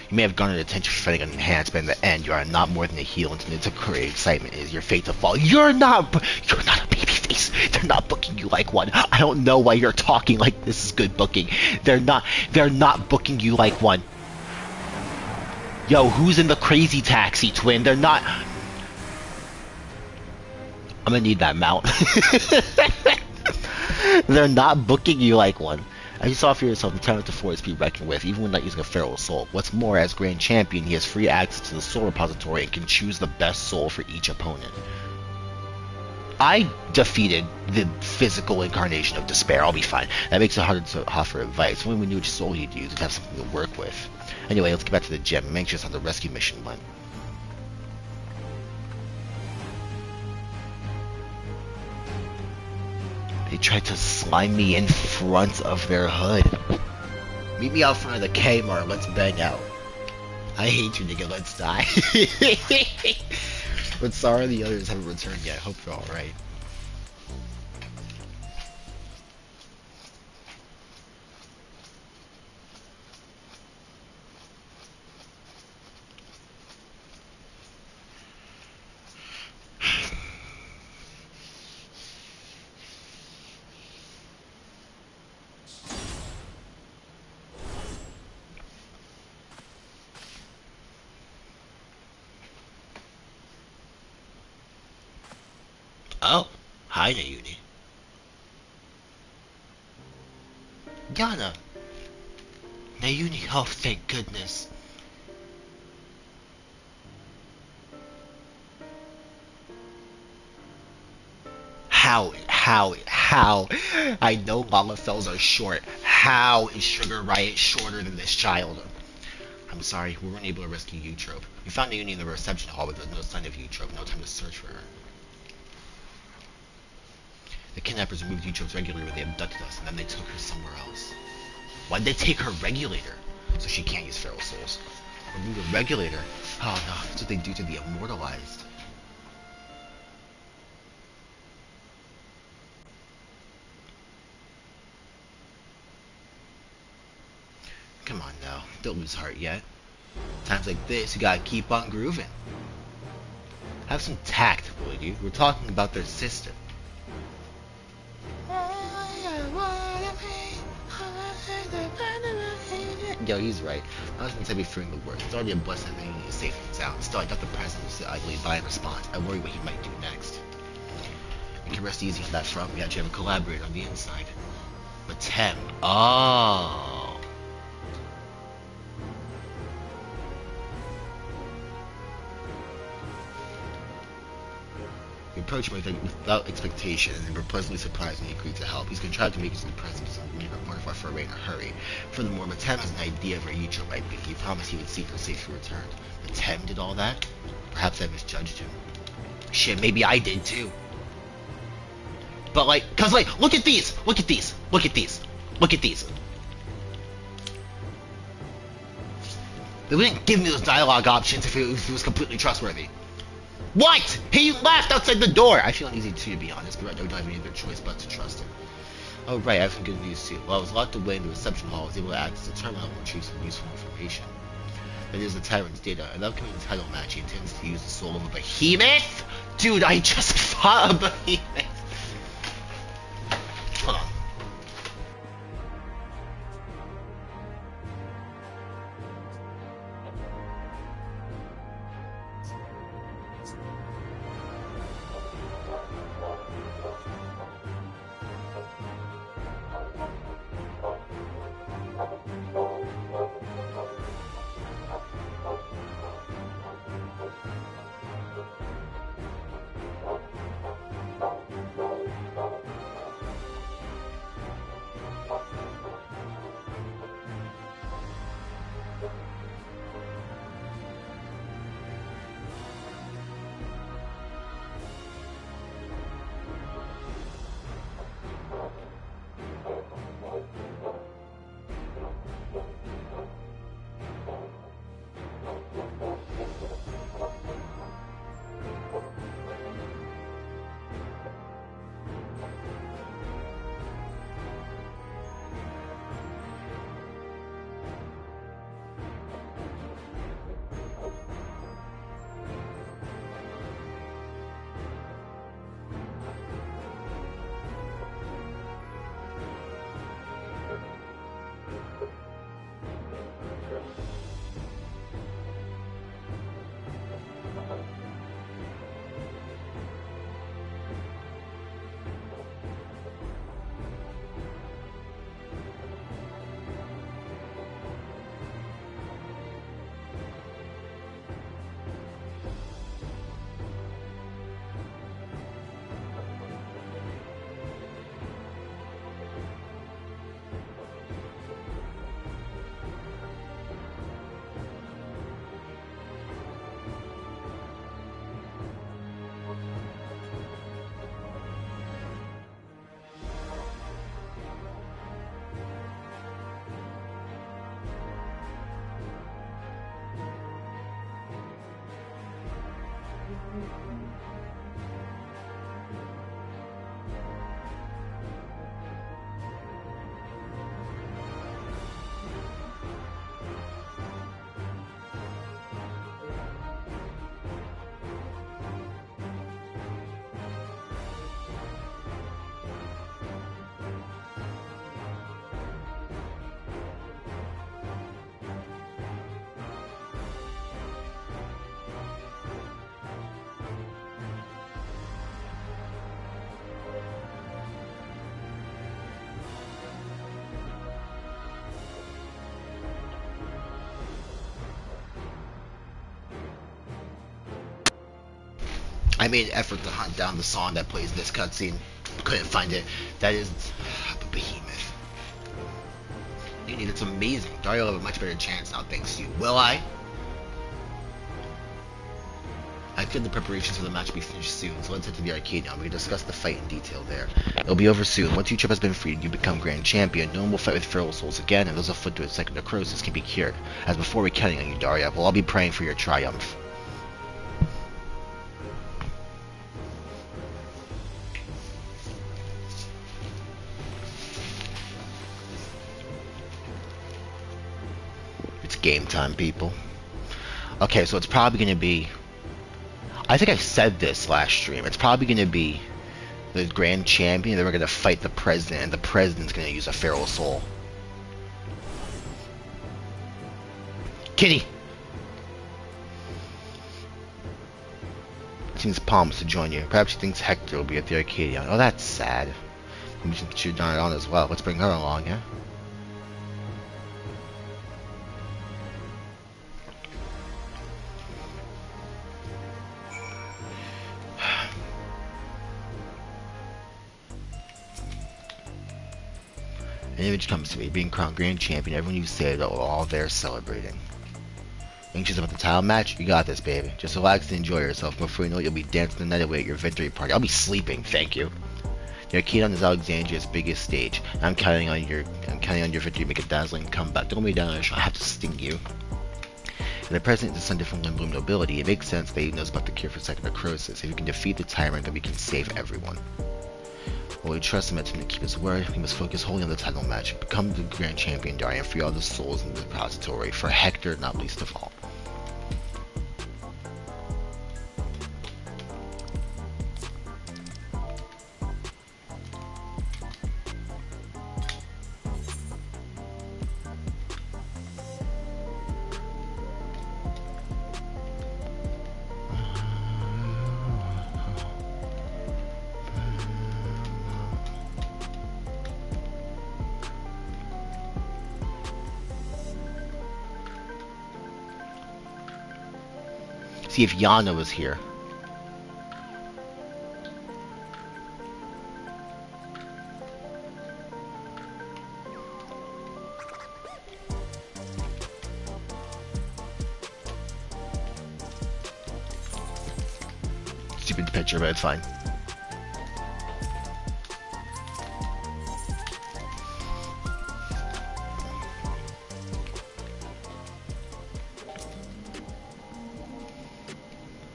You may have garnered attention for fighting an enhanced, but in the end, you are not more than a heel, and to create excitement is your fate to fall. You're not a babyface. They're not booking you like one. I don't know why you're talking like this is good booking. They're not booking you like one. Yo, who's in the crazy taxi, twin? They're not. I'm gonna need that mount. They're not booking you like one. As you saw for yourself, the Tyrant IV is to be reckoned with, even when not using a feral soul. What's more, as Grand Champion, he has free access to the soul repository and can choose the best soul for each opponent. I defeated the physical incarnation of despair. I'll be fine. That makes it harder to offer advice. When we knew which soul he'd use, we'd have something to work with. Anyway, let's get back to the gym. I'm anxious how the rescue mission went. They tried to slime me in front of their hood. Meet me out front of the Kmart, let's bang out. I hate you, nigga, let's die. But sorry the others haven't returned yet. Hope you're alright. Oh. Hi, Nayuni. Yana! Nayuni, oh, thank goodness. How? I know Lalafells are short. How is Sugar Riot shorter than this child? I'm sorry, we weren't able to rescue Eutrope. We found Nayuni in the reception hall, but there's no sign of Eutrope. No time to search for her. The kidnappers removed Eutrope's regulator when they abducted us, and then they took her somewhere else. Why'd they take her regulator? So she can't use feral souls. Remove the regulator? Oh no, that's what they do to the immortalized. Come on now, don't lose heart yet. Times like this, you gotta keep on grooving. Have some tact, will you? We're talking about their sister. Yo, he's right. I was gonna say fearing the worst. It's already a blessing that he is safe and sound. Still, I doubt the president will sit idly by in response. I worry what he might do next. We can rest easy on that front. We actually have a collaborator on the inside. But Tem. Oh. We approached him without expectation, and were pleasantly surprised when he agreed to help. He's contrived to make his own presence and make a part of our foray in a hurry. Furthermore, Matem has an idea of where Yucho might be. He promised he would seek her safely returned. Matem did all that? Perhaps I misjudged him. Shit, maybe I did too. But look at these! Look at these! Look at these! Look at these! They wouldn't give me those dialogue options if it was completely trustworthy. What? He laughed outside the door! I feel uneasy too, to be honest, but I don't have any other choice but to trust him. Oh right, I have some good news too. While I was locked away in the reception hall, I was able to access the terminal and retrieve some useful information. That is the Tyrant's data. An upcoming title match, he intends to use the soul of a behemoth? Dude, I just fought a behemoth! Hold on. I made an effort to hunt down the song that plays this cutscene. Couldn't find it. That is the Behemoth. Dude, it's amazing. Dario will have a much better chance now thanks to you. Will I? I feel the preparations for the match will be finished soon, so let's head to the Arcadion. We can discuss the fight in detail there. It'll be over soon. Once each has been freed, you become Grand Champion. No one will fight with feral souls again, and those afflicted with second necrosis can be cured. As before, we're counting on you, Daria. We'll all be praying for your triumph. It's game time, people. Okay, so it's probably going to be... I think I said this last stream. It's probably going to be the Grand Champion. Then we're going to fight the President, and the President's going to use a Feral Soul. Kitty! Seems Palms to join you. Perhaps she thinks Hector will be at the Arcadion. Oh, that's sad. Maybe she should get on as well. Let's bring her along, yeah? An image comes to me, being crowned Grand Champion. Everyone you say that we're all there celebrating. Anxious about the title match? You got this, baby. Just relax and enjoy yourself. Before you know it, you'll be dancing the night away at your victory party. I'll be sleeping, thank you. The Arcadion is Alexandria's biggest stage. I'm counting on your victory to make a dazzling comeback. Don't be down on a shot. I have to sting you. And the President is a son from Limblum nobility. It makes sense that he knows about the cure for second necrosis. If we can defeat the tyrant, then we can save everyone. While we trust him to keep his word, we must focus wholly on the title match. Become the Grand Champion, Daria, and free all the souls in the repository. For Hector, not least of all. See if Yana was here. Stupid picture, but it's fine.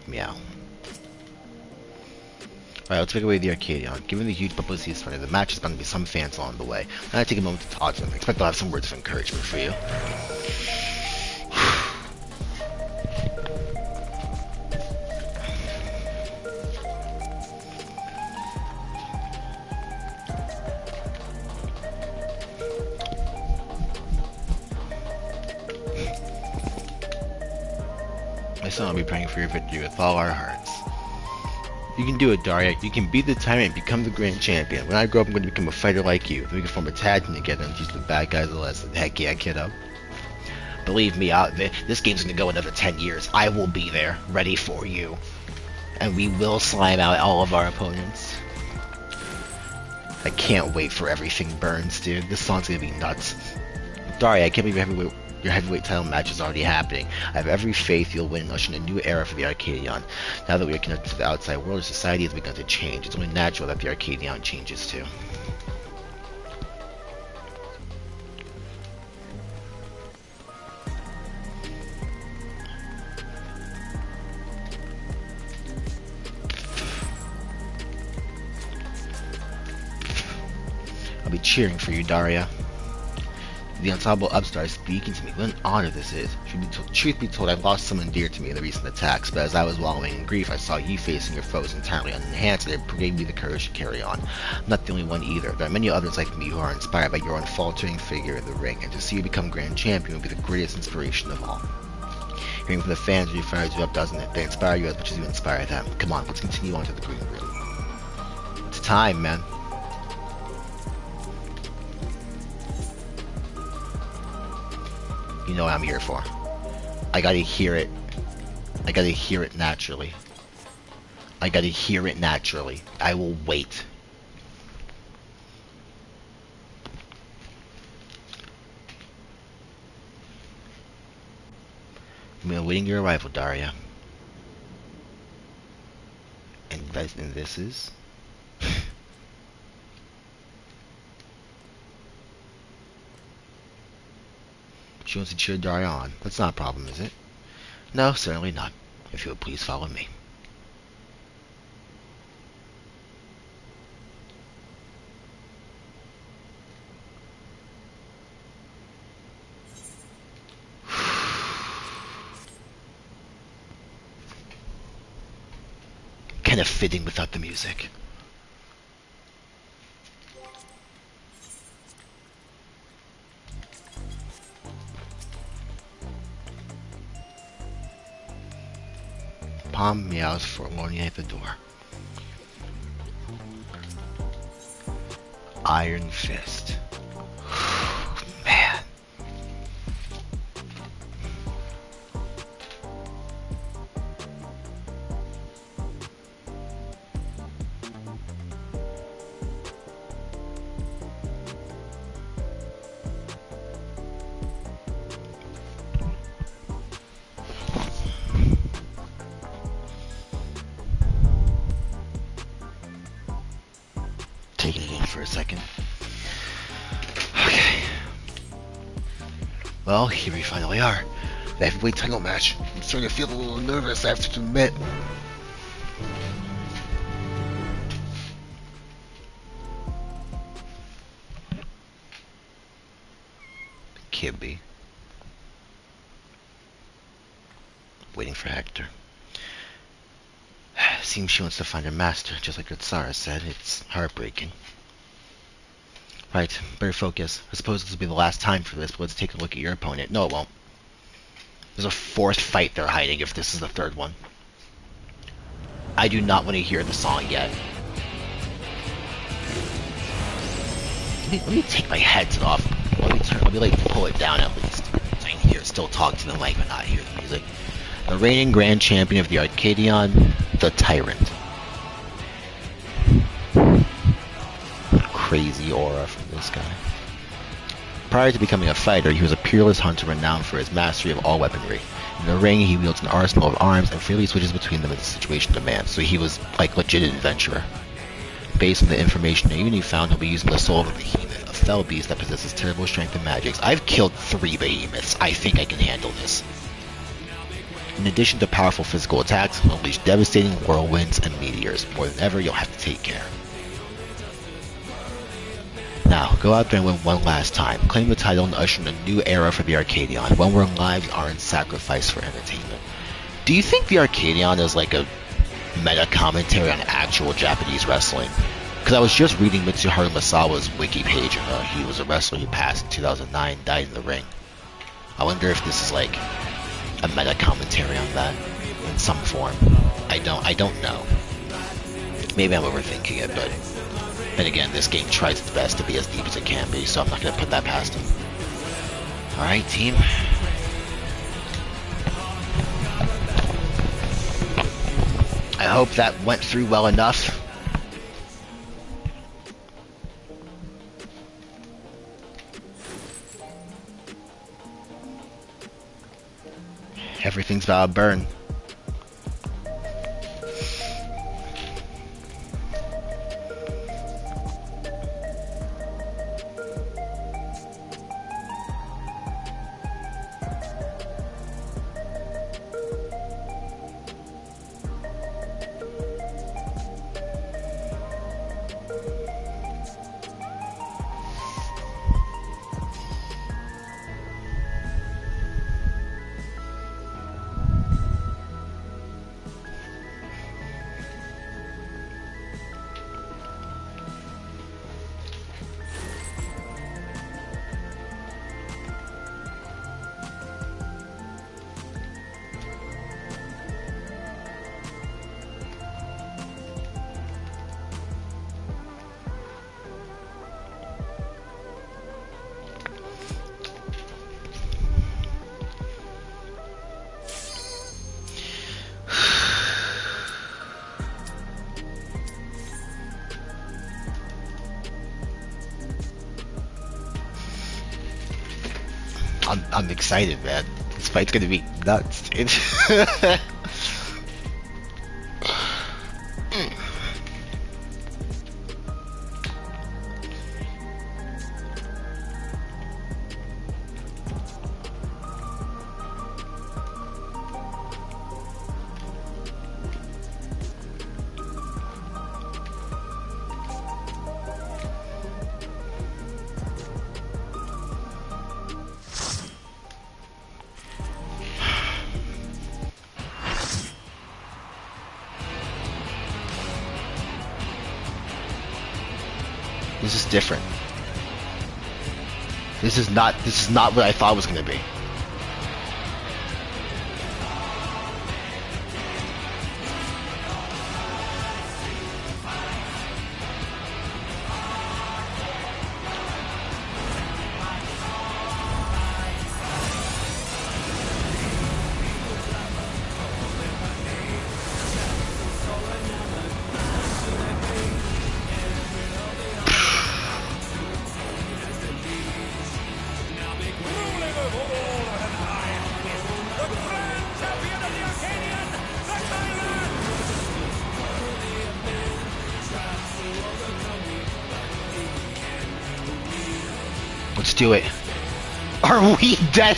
Meow. Alright, let's make our way to the Arcadion. Given the huge publicity it's funny, the match is bound to be some fans along the way. And I take a moment to talk to them. I expect they'll have some words of encouragement for you. My son will be praying for your victory with all our hearts. You can do it, Daria. You can beat the tyrant and become the Grand Champion. When I grow up, I'm going to become a fighter like you. Then we can form a tag team together and teach the bad guys a lesson. Heck yeah, kiddo. Believe me, this game's going to go another 10 years. I will be there, ready for you. And we will slime out all of our opponents. I can't wait for everything burns, dude. This song's going to be nuts. Daria, I can't believe your heavyweight title match is already happening. I have every faith you'll win and usher in a new era for the Arcadion. Now that we are connected to the outside world, society has begun to change. It's only natural that the Arcadion changes too. I'll be cheering for you, Daria. The ensemble upstart speaking to me. What an honor this is. Truth be told, I've lost someone dear to me in the recent attacks, but as I was wallowing in grief, I saw you facing your foes entirely unenhanced, and it gave me the courage to carry on. I'm not the only one either. There are many others like me who are inspired by your unfaltering figure in the ring, and to see you become Grand Champion would be the greatest inspiration of all. Hearing from the fans really fires you up, doesn't it? They inspire you as much as you inspire them. Come on, let's continue on to the green room. It's time, man. You know what I'm here for. I gotta hear it. I gotta hear it naturally. I gotta hear it naturally. I will wait. I'm awaiting your arrival, Daria. And this is... She wants to cheer Daria on. That's not a problem, is it? No, certainly not. If you would please follow me. Kind of fitting without the music. Palm meows forlornly at the door. Iron Fist. Man. Taking it in for a second. Okay. Well, here we finally are. The heavyweight title match. I'm starting to feel a little nervous, I have to admit. Kibby. Waiting for Hector. Seems she wants to find her master, just like Sarah said. It's heartbreaking. Right, better focus. I suppose this will be the last time for this, but let's take a look at your opponent. No, it won't. There's a fourth fight they're hiding if this is the third one. I do not want to hear the song yet. Let me take my headset off. Let me like pull it down at least. So I can hear, still talk to the mic but not hear the music. The reigning grand champion of the Arcadion, the Tyrant. Crazy aura from this guy. Prior to becoming a fighter, he was a peerless hunter renowned for his mastery of all weaponry. In the ring, he wields an arsenal of arms and freely switches between them as the situation demands, so he was like legit adventurer. Based on the information that Uni found, he'll be using the soul of a behemoth, a fell beast that possesses terrible strength and magics. I've killed 3 behemoths. I think I can handle this. In addition to powerful physical attacks, he'll unleash devastating whirlwinds and meteors. More than ever, you'll have to take care. Now, go out there and win one last time. Claim the title and usher in a new era for the Arcadion, one where lives aren't sacrificed for entertainment. Do you think the Arcadion is like a meta commentary on actual Japanese wrestling? Because I was just reading Mitsuharu Misawa's wiki page, and he was a wrestler who passed in 2009, died in the ring. I wonder if this is like a meta commentary on that in some form. I don't know. Maybe I'm overthinking it, but then again, this game tries its best to be as deep as it can be, so I'm not going to put that past him. Alright, team. I hope that went through well enough. Everything's about to burn. I'm excited, man. This fight's gonna be nuts, dude. This is different. This is not what I thought it was gonna be.
Ruling over all and life, the grand champion of the Arcadion, the tyrant!
Let's do it. Are we dead?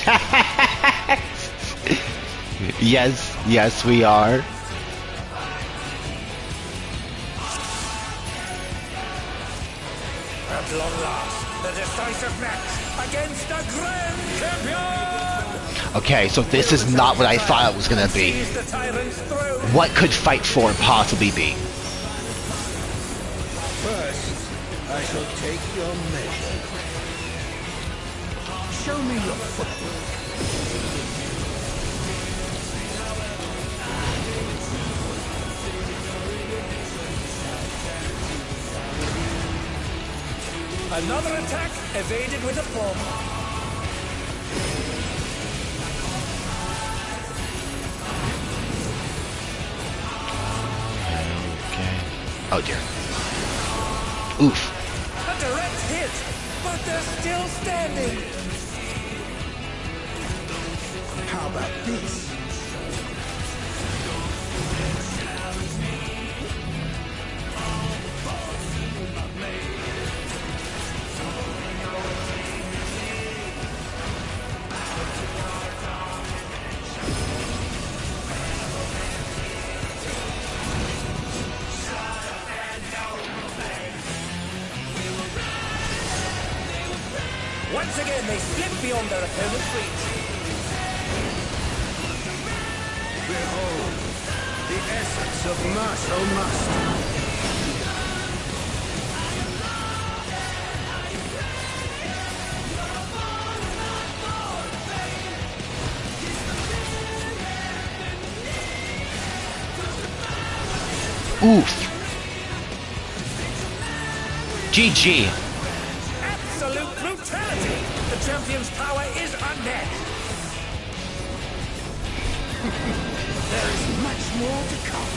Yes, we are.
At long last, the decisive match against the grand champion!
Okay, so this is not what I thought it was gonna be.
Seize the tyrant's throne.
What could Fight 4 possibly be?
First, I shall take your measure. Show me your footwork.
Another attack evaded with aplomb.
Okay. Oh dear. Oof.
A direct hit, but they're still standing.
How about this?
Once again, they slip beyond their opponent's reach.
Behold, the essence of martial mastery.
Oof. GG.
Absolute brutality! The champion's power is unmatched.
There is much more to come.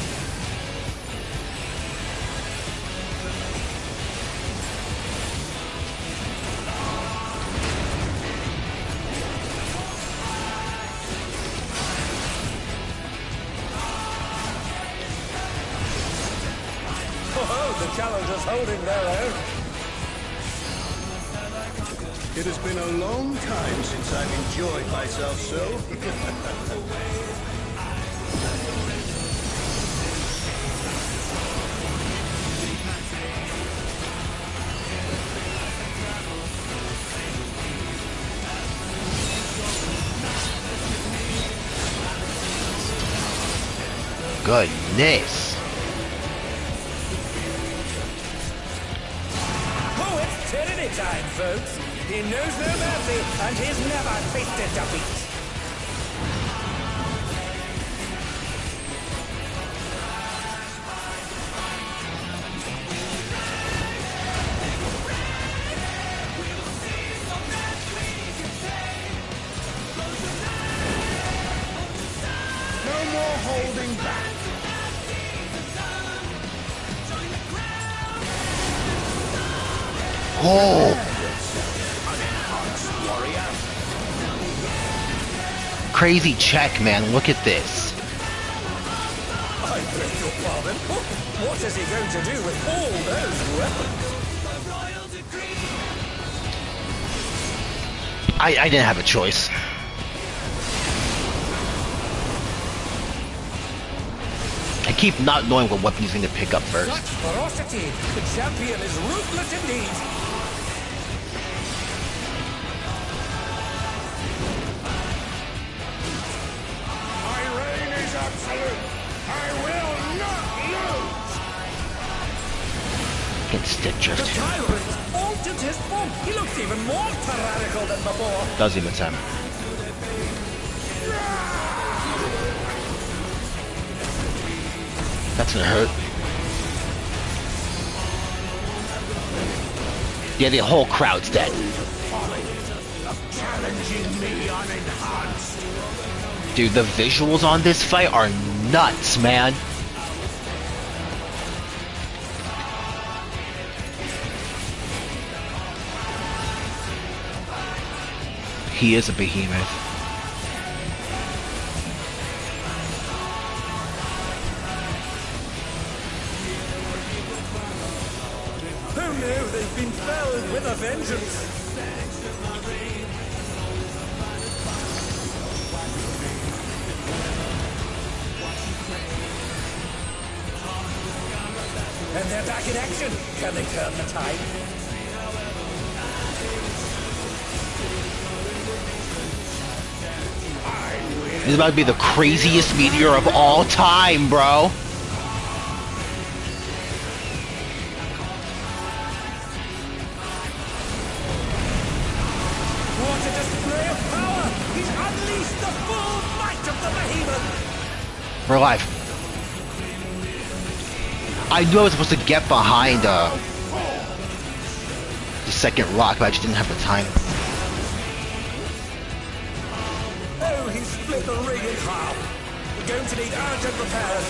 Oh, the challenger's holding their own.
It has been a long time since I've enjoyed myself so.
Goodness.
Oh, it's tyranny time, folks. He knows no mercy, and he's never tasted defeat.
No more holding back.
Oh.
An enhanced warrior.
crazy check, man. Look at this.
I beg your pardon. What is he going to do with all those weapons?
I didn't have a choice. I keep not knowing what weapon he's going to pick up first.
Such ferocity! The champion is ruthless indeed!
My reign is absolute. I will not lose.
Get stick
The
drift.
tyrant altered his form! He looks even more tyrannical than before!
Does him attempt. That's gonna hurt. Yeah, the whole crowd's dead.
Challenging me unenhanced.
Dude, the visuals on this fight are nuts, man. He is a behemoth.
Who knew they've been felled with a vengeance? And they're back in action. Can they turn the tide?
This is about to be the craziest meteor of all time, bro.
What a display of power! He's unleashed the full might of the behemoth!
We're alive. I knew I was supposed to get behind the second rock, but I just didn't have the time.
Oh, he split the ring in half. We're going to need urgent repairs.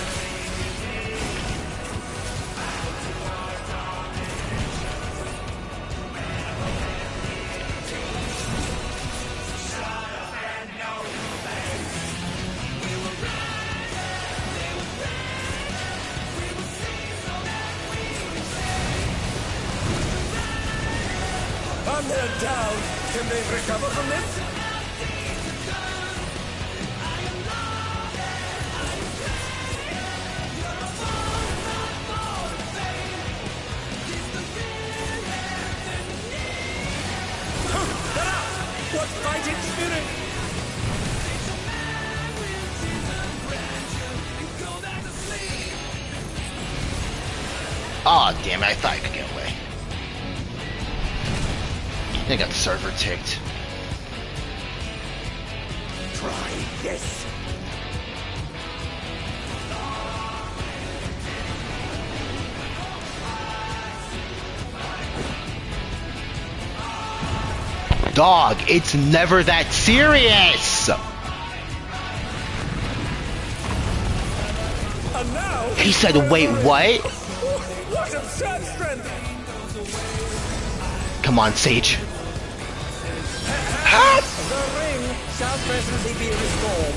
And they're down. Can they recover from this? They're out! What fighting spirit!
Aw, damn it, I thought I could get away. I got the server ticked.
Try this.
Dog, it's never that serious!
And now...
He said, wait, what?
What absurd strength!
Come on, Sage.
The ring shall presently be restored.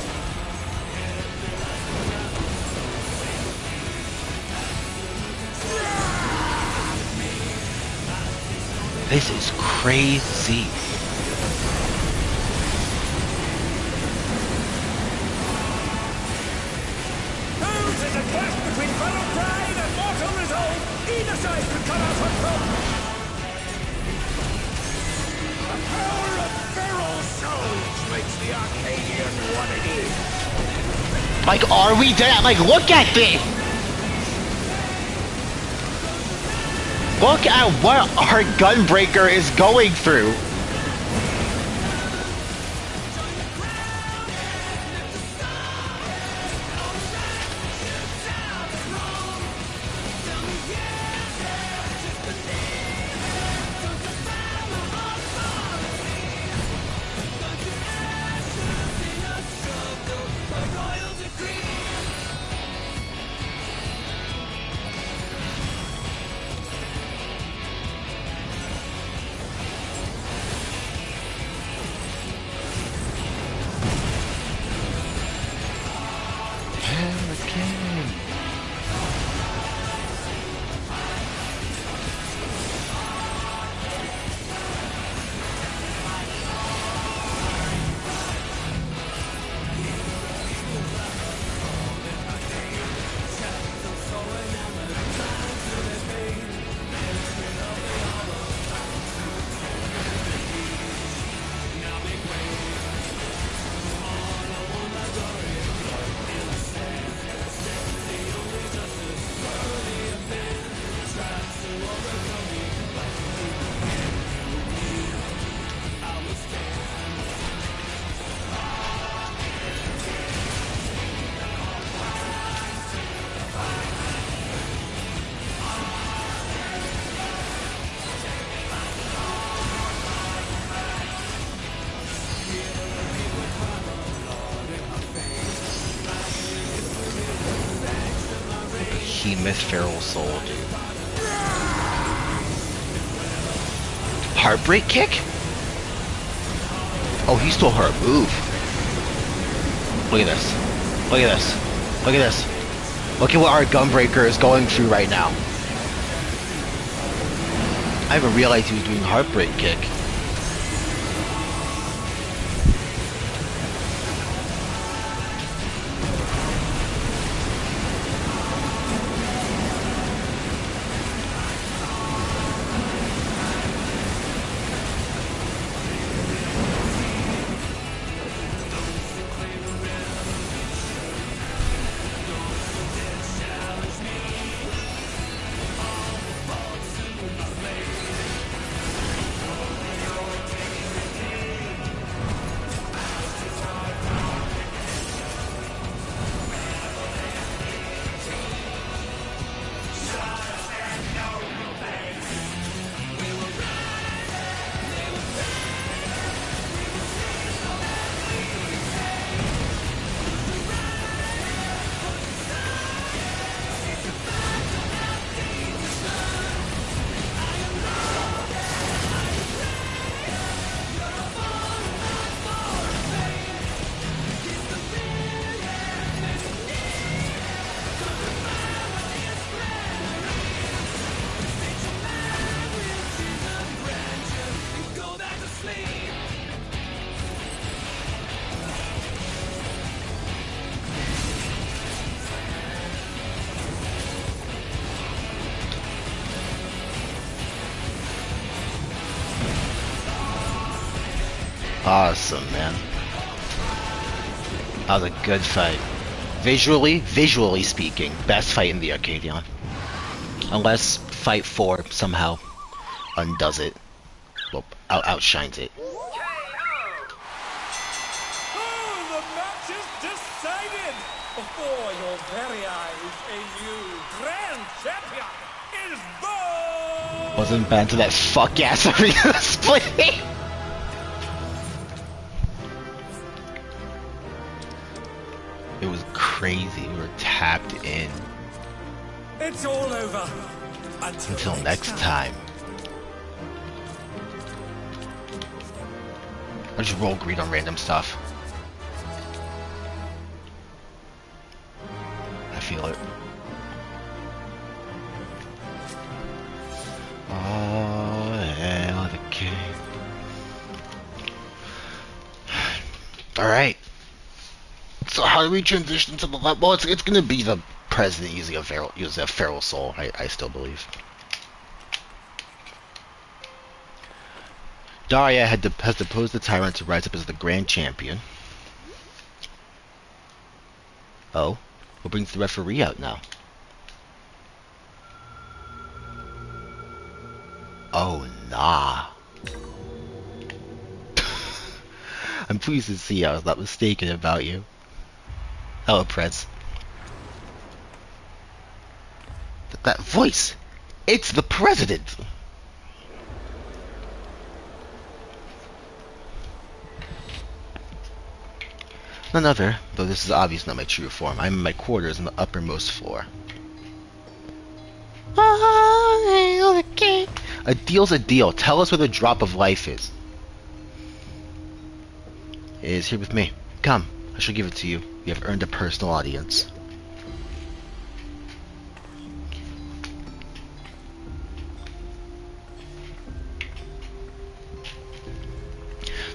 This is crazy.
Who's is a clash between feral pride and mortal resolve? Either side could come out on top.
The power of feral souls makes the Arcadion what it is.
Like, are we dead? Like, look at this! Look at what our Gunbreaker is going through. Behemoth Feral Soul, dude. Heartbreak Kick? Oh, he stole her move. Look at this. Look at this. Look at this. Look at what our Gunbreaker is going through right now. I didn't even realize he was doing Heartbreak Kick. Awesome, man. That was a good fight. Visually speaking, best fight in the Arcadion. Unless Fight 4 somehow undoes it. Well, outshines it.
Oh, the match is decided! Before your very eyes, a new grand champion is born!
Wasn't bad to that fuck-ass arena split. It was crazy. We were tapped in.
It's all over.
Until next time. I just roll greed on random stuff. I feel it. Oh, hell, the king. Alright. So how do we transition to the left? Well, it's gonna be the president using a feral soul. I still believe. Daria has deposed the tyrant to rise up as the grand champion. Oh, what brings the referee out now? Oh, nah. I'm pleased to see I was not mistaken about you. Hello, Prez. That voice! It's the president! None other, though this is obviously not my true form. I'm in my quarters on the uppermost floor. A deal's a deal. Tell us where the drop of life is. It is here with me. Come, I shall give it to you. You have earned a personal audience.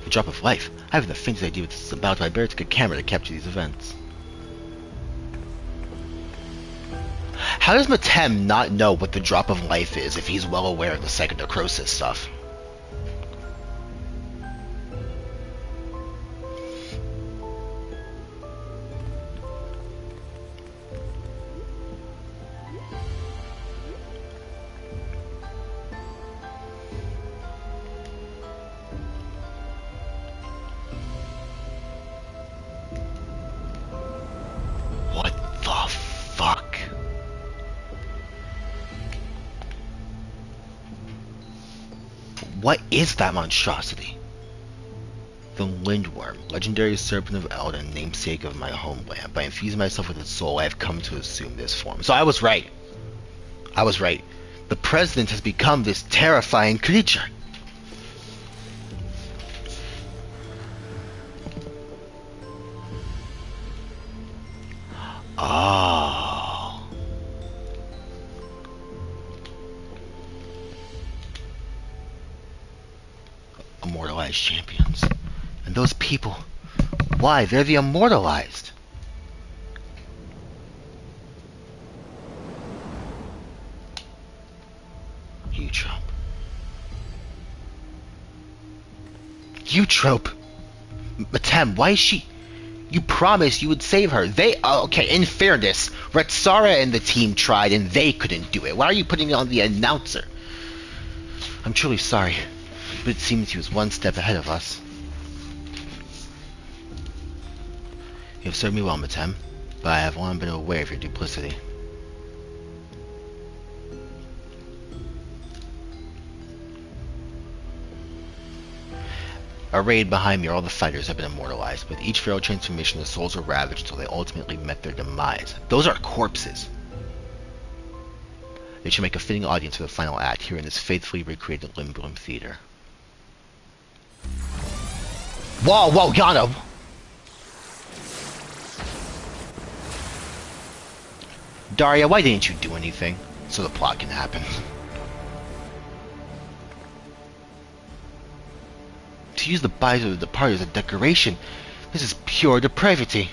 The drop of life. I have the faintest idea what this is about, but I better take a camera to capture these events. How does Matem not know what the drop of life is if he's well aware of the second necrosis stuff? What is that monstrosity? The Lindworm, legendary serpent of Eldon, namesake of my homeland. By infusing myself with its soul, I have come to assume this form. So I was right. I was right. The president has become this terrifying creature. Oh. Immortalized champions. And those people, why? They're the immortalized. Eutrope. Eutrope! Matem, why is she... You promised you would save her. They... okay, in fairness, Retsara and the team tried and they couldn't do it. Why are you putting it on the announcer? I'm truly sorry, but it seems he was one step ahead of us. You have served me well, Matem, but I have long been aware of your duplicity. Arrayed behind me are all the fighters have been immortalized. With each feral transformation, the souls were ravaged until they ultimately met their demise. Those are corpses. They should make a fitting audience for the final act here in this faithfully recreated Lindblom Theater. Whoa, whoa, Yana! Daria, why didn't you do anything? So the plot can happen. To use the bodies of the party as a decoration, this is pure depravity.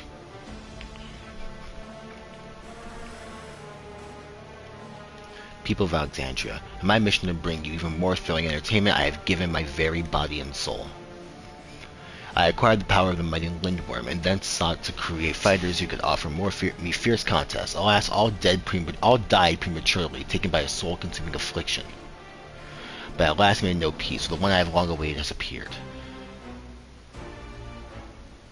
People of Alexandria, in my mission to bring you even more thrilling entertainment, I have given my very body and soul. I acquired the power of the mighty Lindworm, and then sought to create fighters who could offer me fierce contests. Alas, all died prematurely, taken by a soul-consuming affliction. But at last I made no peace, so the one I have long awaited has appeared.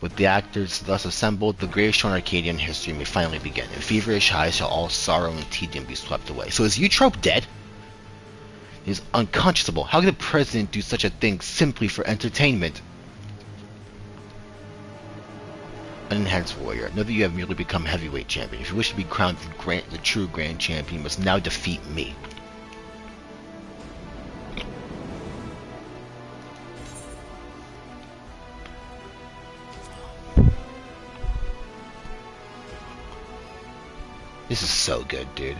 With the actors thus assembled, the greatest show in Arcadian history may finally begin. In feverish highs shall all sorrow and tedium be swept away. So is Eutrope dead? It is unconscionable. How could the president do such a thing simply for entertainment? Unenhanced warrior, know that you have merely become heavyweight champion. If you wish to be crowned the true grand champion, you must now defeat me. This is so good, dude.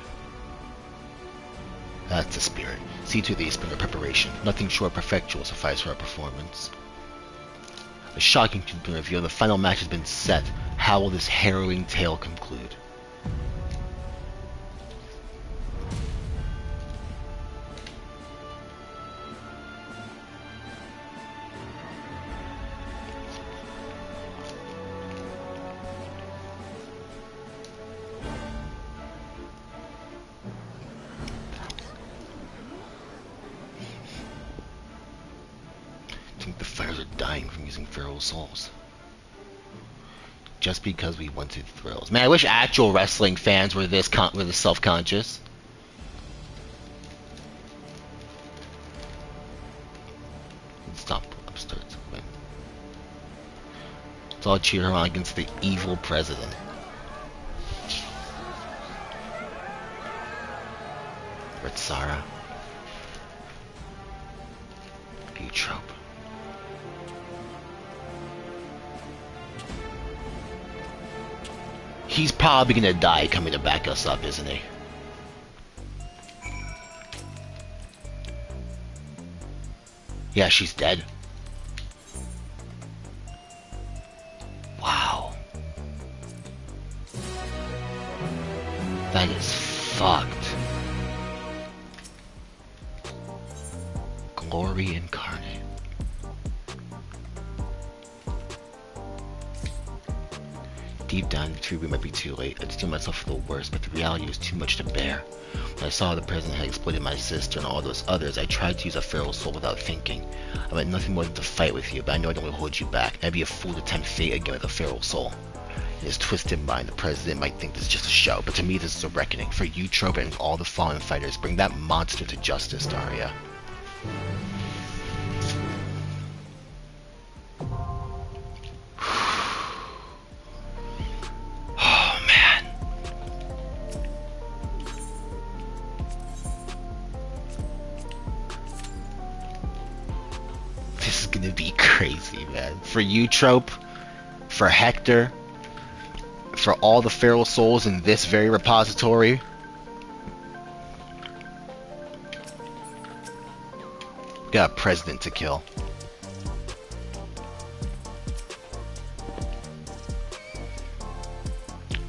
That's the spirit. See to these for preparation. Nothing short of perfection will suffice for our performance. A shocking truth has been revealed. The final match has been set. How will this harrowing tale conclude? I think the fighters are dying from using feral souls. Just because we wanted thrills. Man, I wish actual wrestling fans were this self-conscious. Stop upstarts. Win. Let's all cheer her on against the evil president. Retsara. Eutrope. He's probably gonna die coming to back us up, isn't he? Yeah, she's dead. Wow. That is fucked. Glory incarnate. Deep down in the tree, we might be too late. I'd steel myself for the worst, but the reality was too much to bear. When I saw the president had exploited my sister and all those others, I tried to use a feral soul without thinking. I meant nothing more than to fight with you, but I know I don't want to hold you back. I'd be a fool to tempt fate again with a feral soul. In his twisted mind, the president might think this is just a show, but to me this is a reckoning. For you, Eutrope, and all the fallen fighters, bring that monster to justice, Daria. This is gonna be crazy, man. For you, Trope, for Hector, for all the feral souls in this very repository. We got a president to kill.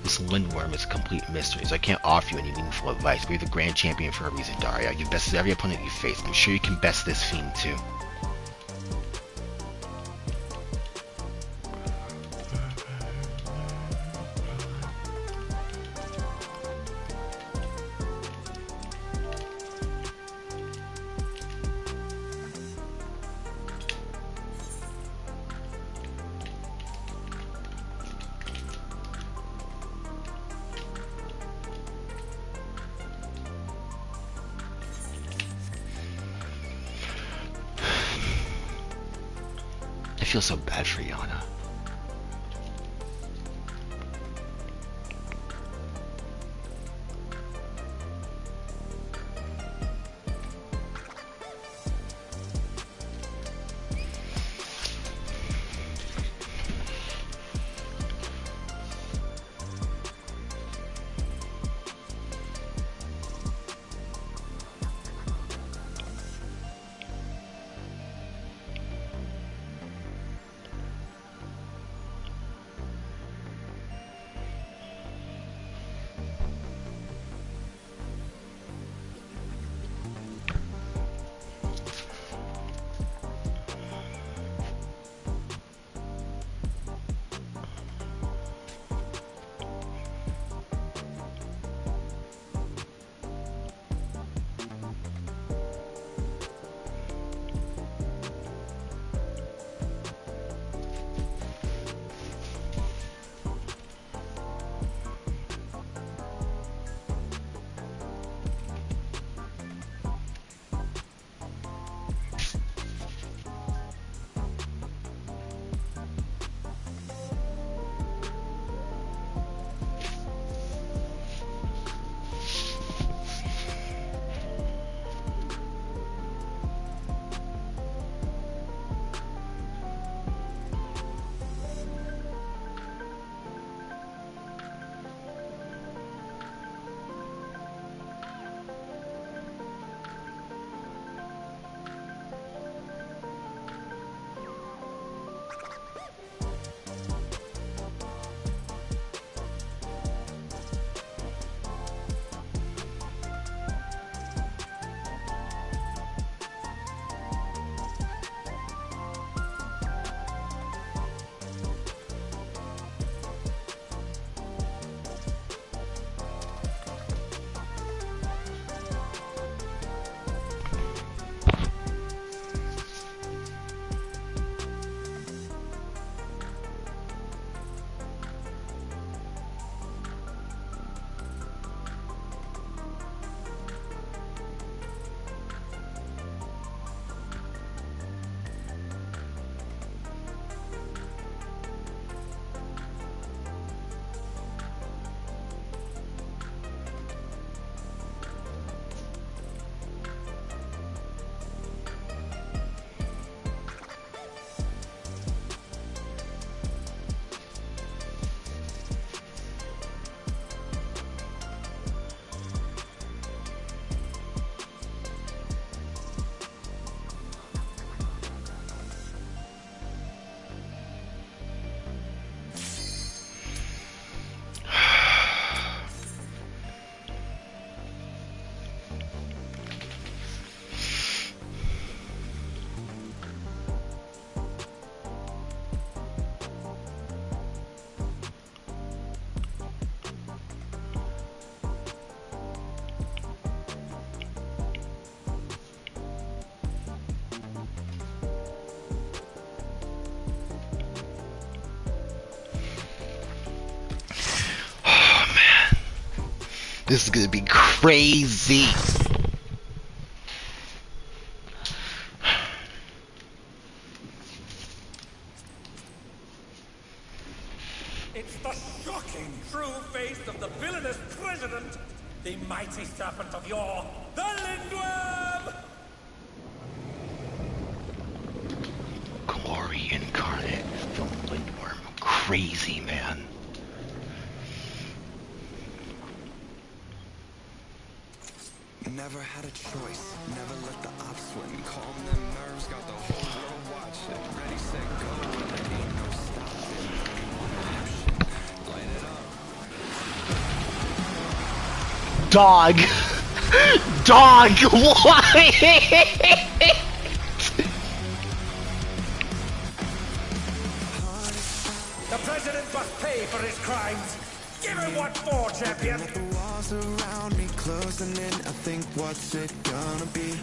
This Lindworm is a complete mystery, so I can't offer you any meaningful advice, but you're the grand champion for a reason, Daria. You've bested every opponent you faced. I'm sure you can best this fiend, too. I feel so bad for Yana. This is gonna be crazy.
It's the shocking true face of the villainous president, the mighty serpent of yore, the Lindworm!
crazy, man.
Never had a choice, never let the ops win. Calm them nerves, got the whole world watching. Ready, set, go, there ain't no stopping. Option, light it up.
Dog! Dog! Why?
The president must pay for his crimes. Give him what for, champion.
The walls around me closing in, I think what's it gonna be?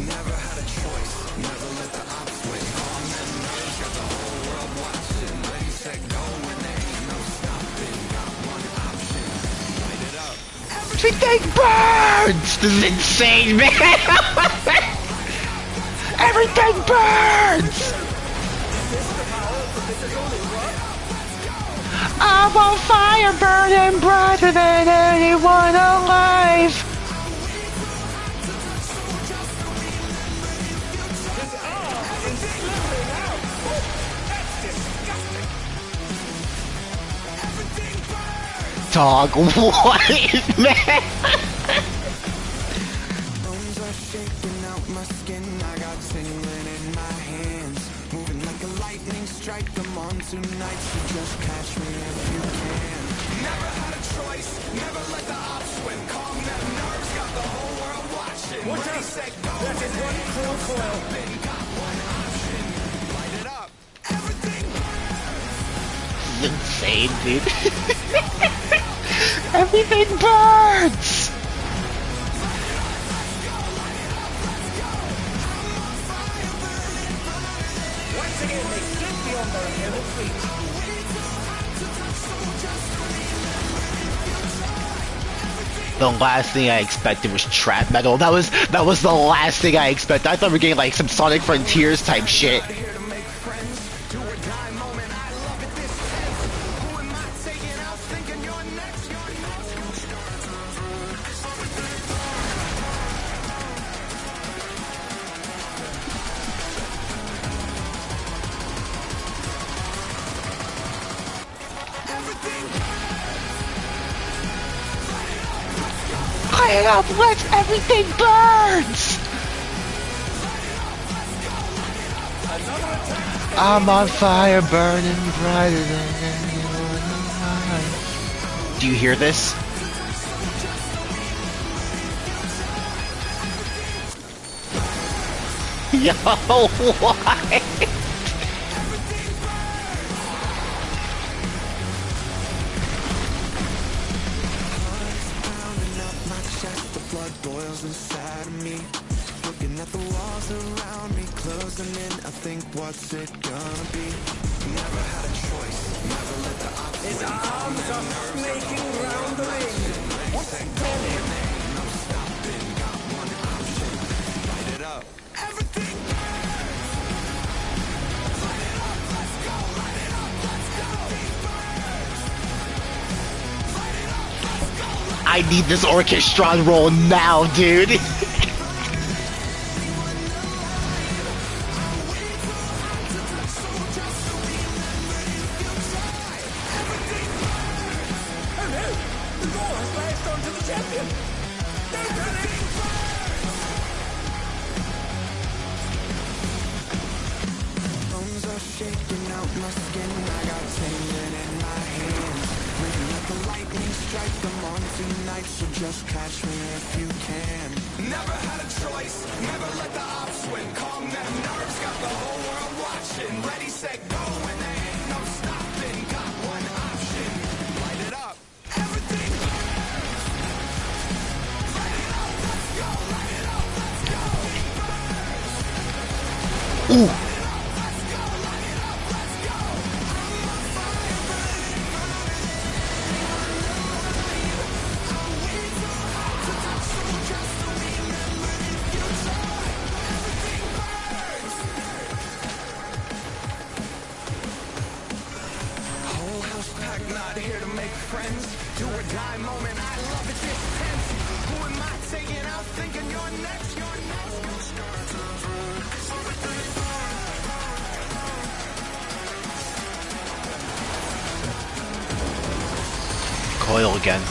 Never had a choice, never let the ops win. Calm them nerves, got the whole world watching. Ready, set, go, and there ain't no stopping. Got one option, light it up.
Everything burns! This is insane, man! Everything burns! I'm on fire, burning brighter than anyone alive! Dog, what, man?
Bones are shaking out my skin, I got tingling in my hands. Moving like a lightning strike, I'm on tonight, so just catch me if you can. Never had a choice, never let the ops win. Calm them nerves, got the whole world watching.
Watch out! That is one cruel coil.
Got one option, light it up. Everything
This is insane, dude. Everything burns!
Once again, they slip beyond their inherent reach.
The last thing I expected was trap metal. That was the last thing I expected. I thought we were getting like some Sonic Frontiers type shit.
here to make friends. Do or die moment, I love it this tense. Who am I taking out thinking you're next?
Light up, let everything burns! I'm on fire, burning brighter than anyone alive. Do you hear this? Yo, what?
Blood boils inside of me. Looking at the walls around me, closing in. I think what's it gonna be? Never had a choice, never let the ops
His
win.
arms are snaking round the ring. What's coming?
No stopping, got one option. Light it up. Everything
I need this orchestron roll now, dude.
The door has lashed onto the champion. Don't panic.
bones are shaking out my skin. I got tingling in my hands. Moving like a lightning strike. I'm on tonight, so just catch me if you can. Never had a choice, never let the ops win. Calm them nerves, got the whole world watching. Ready, set, go, and there ain't no stopping. Got one option, light it up. Everything
Ooh.
whole house packed, not here to make friends. Do or die moment, I love it this tense. Who am I taking out thinking you're next? You're next.
oil again.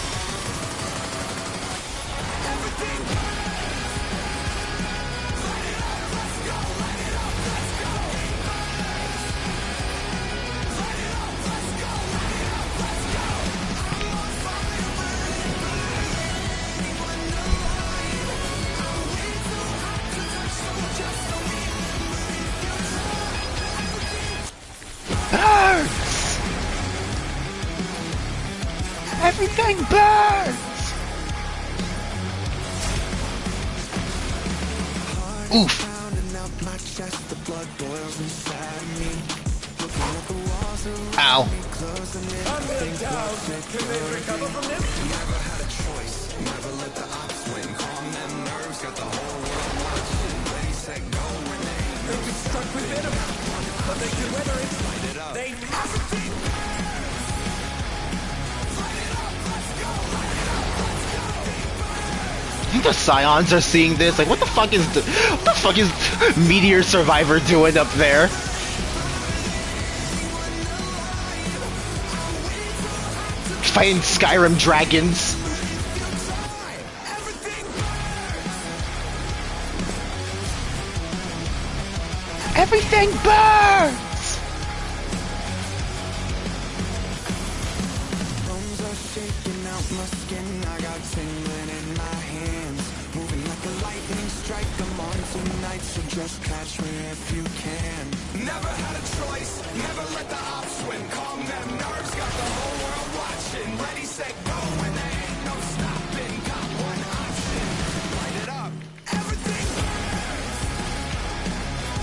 Burns! Everything burns! Oof! Ow.
Unlit down. Can they recover from this? Never had a choice. Never let the ops win. Calm them nerves. Got the whole world watching. Ready, set, go. When they've been struck with venom, but they can weather it. Light it up. They must.
I think the Scions are seeing this. Like, what the fuck is Meteor Survivor doing up there? Fighting Skyrim dragons. Everything burns!
Bones are shaking out my skin. I got tingling in my hands. Moving like a lightning strike. I'm on tonight, so just catch me if you can.
Never had a choice. Never let the ops win. Calm them nerves. Got the whole world watching. Ready, set, go. When there ain't no stopping. Got one option. Light it up. Everything burns.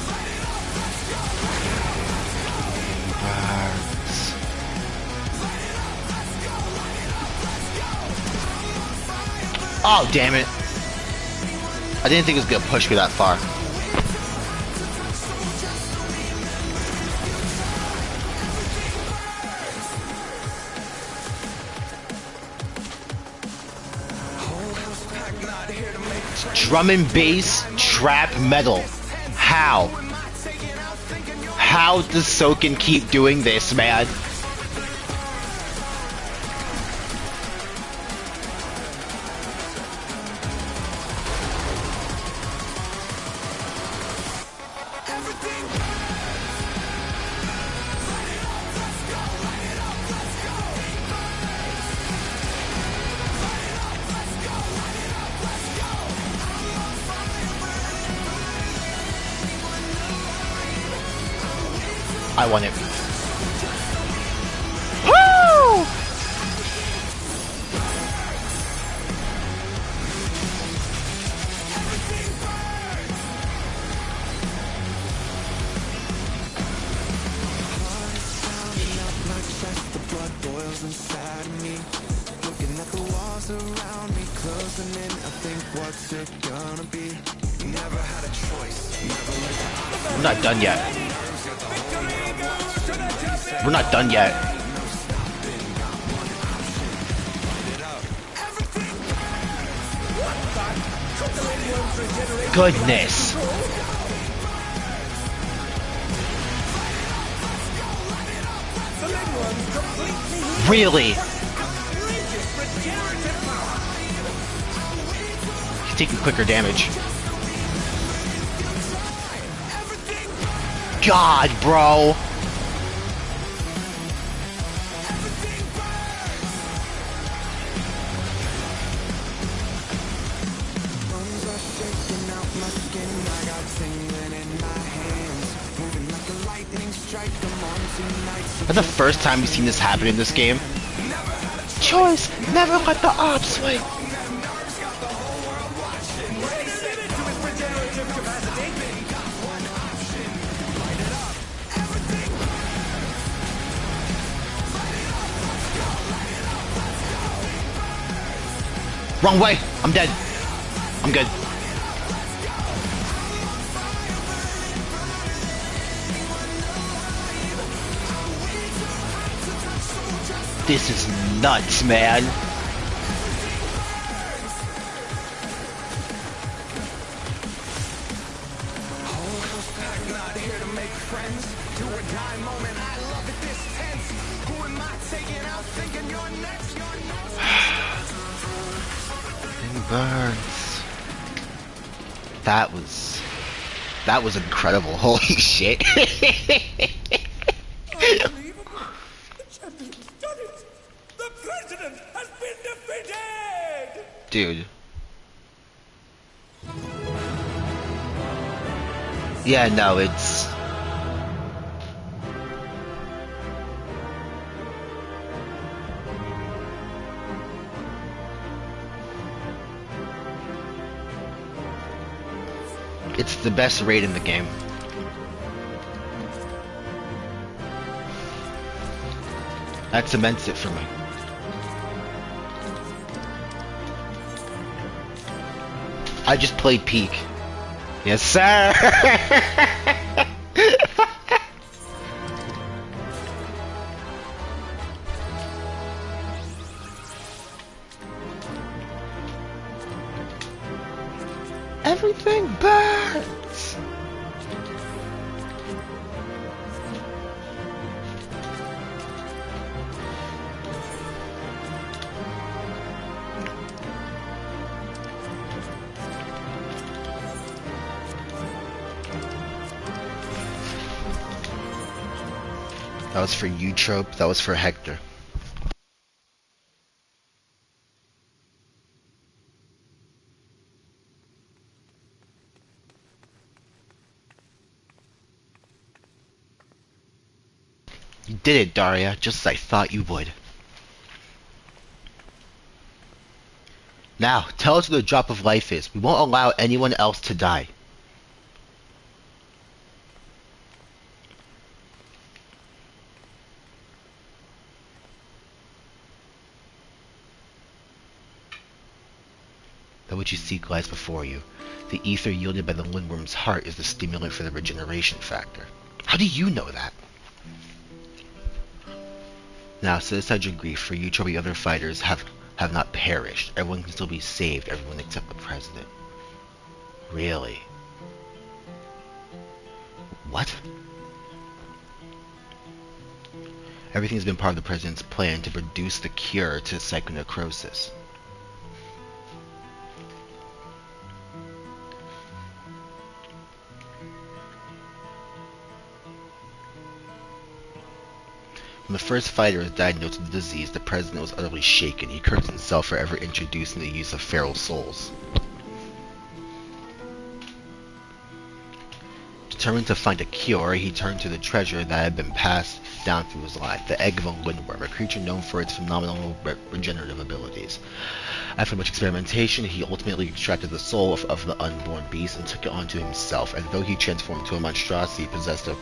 Light it up. Let's go. Light it up. Let's go.
Burns.
Light it up. Let's go. Light it up. Let's go. I'm on fire.
Oh, damn it. I didn't think it was gonna push me that far. Drum and bass, trap metal. How? How does Soken keep doing this, man? I want it. Woo!
The blood boils inside of me. Looking at the walls around me, closing in. I think, what's it gonna be? Never had a choice. Never let the
We're not done yet. We're not done yet. Goodness. Really? He's taking quicker damage. God, bro.
bones are shaking out my skin. I got tingling in my hands. Moving like a lightning strike. I'm on tonight. So
That's the first time we've seen this happen in this game. Choice, never let the ops win. Wrong way. I'm dead. I'm good. This is nuts, man.
Not here to make friends. Do or die moment. I love it this tense. Who am I taking out, thinking you're next.
Everything burns. That was incredible. Holy shit.
Unbelievable. The champion has done it. The president has been defeated.
Dude. Yeah, no, it's... It's the best raid in the game. That cements it for me. I just played Peak. Yes, sir! Everything burns! That was for you, Trope. That was for Hector. You did it, Daria, just as I thought you would. Now, tell us what the drop of life is. We won't allow anyone else to die. That which you seek lies before you. The ether yielded by the lindworm's heart is the stimulant for the regeneration factor. How do you know that? Now, set aside your grief, for you, the other fighters have not perished. Everyone can still be saved, everyone except the president. Really? What? Everything has been part of the president's plan to produce the cure to psychonecrosis. When the first fighter was diagnosed with the disease, the president was utterly shaken. He cursed himself for ever introducing the use of feral souls. Determined to find a cure, he turned to the treasure that had been passed down through his line, the egg of a lindworm, a creature known for its phenomenal regenerative abilities. After much experimentation, he ultimately extracted the soul of the unborn beast and took it onto himself, and though he transformed into a monstrosity possessed of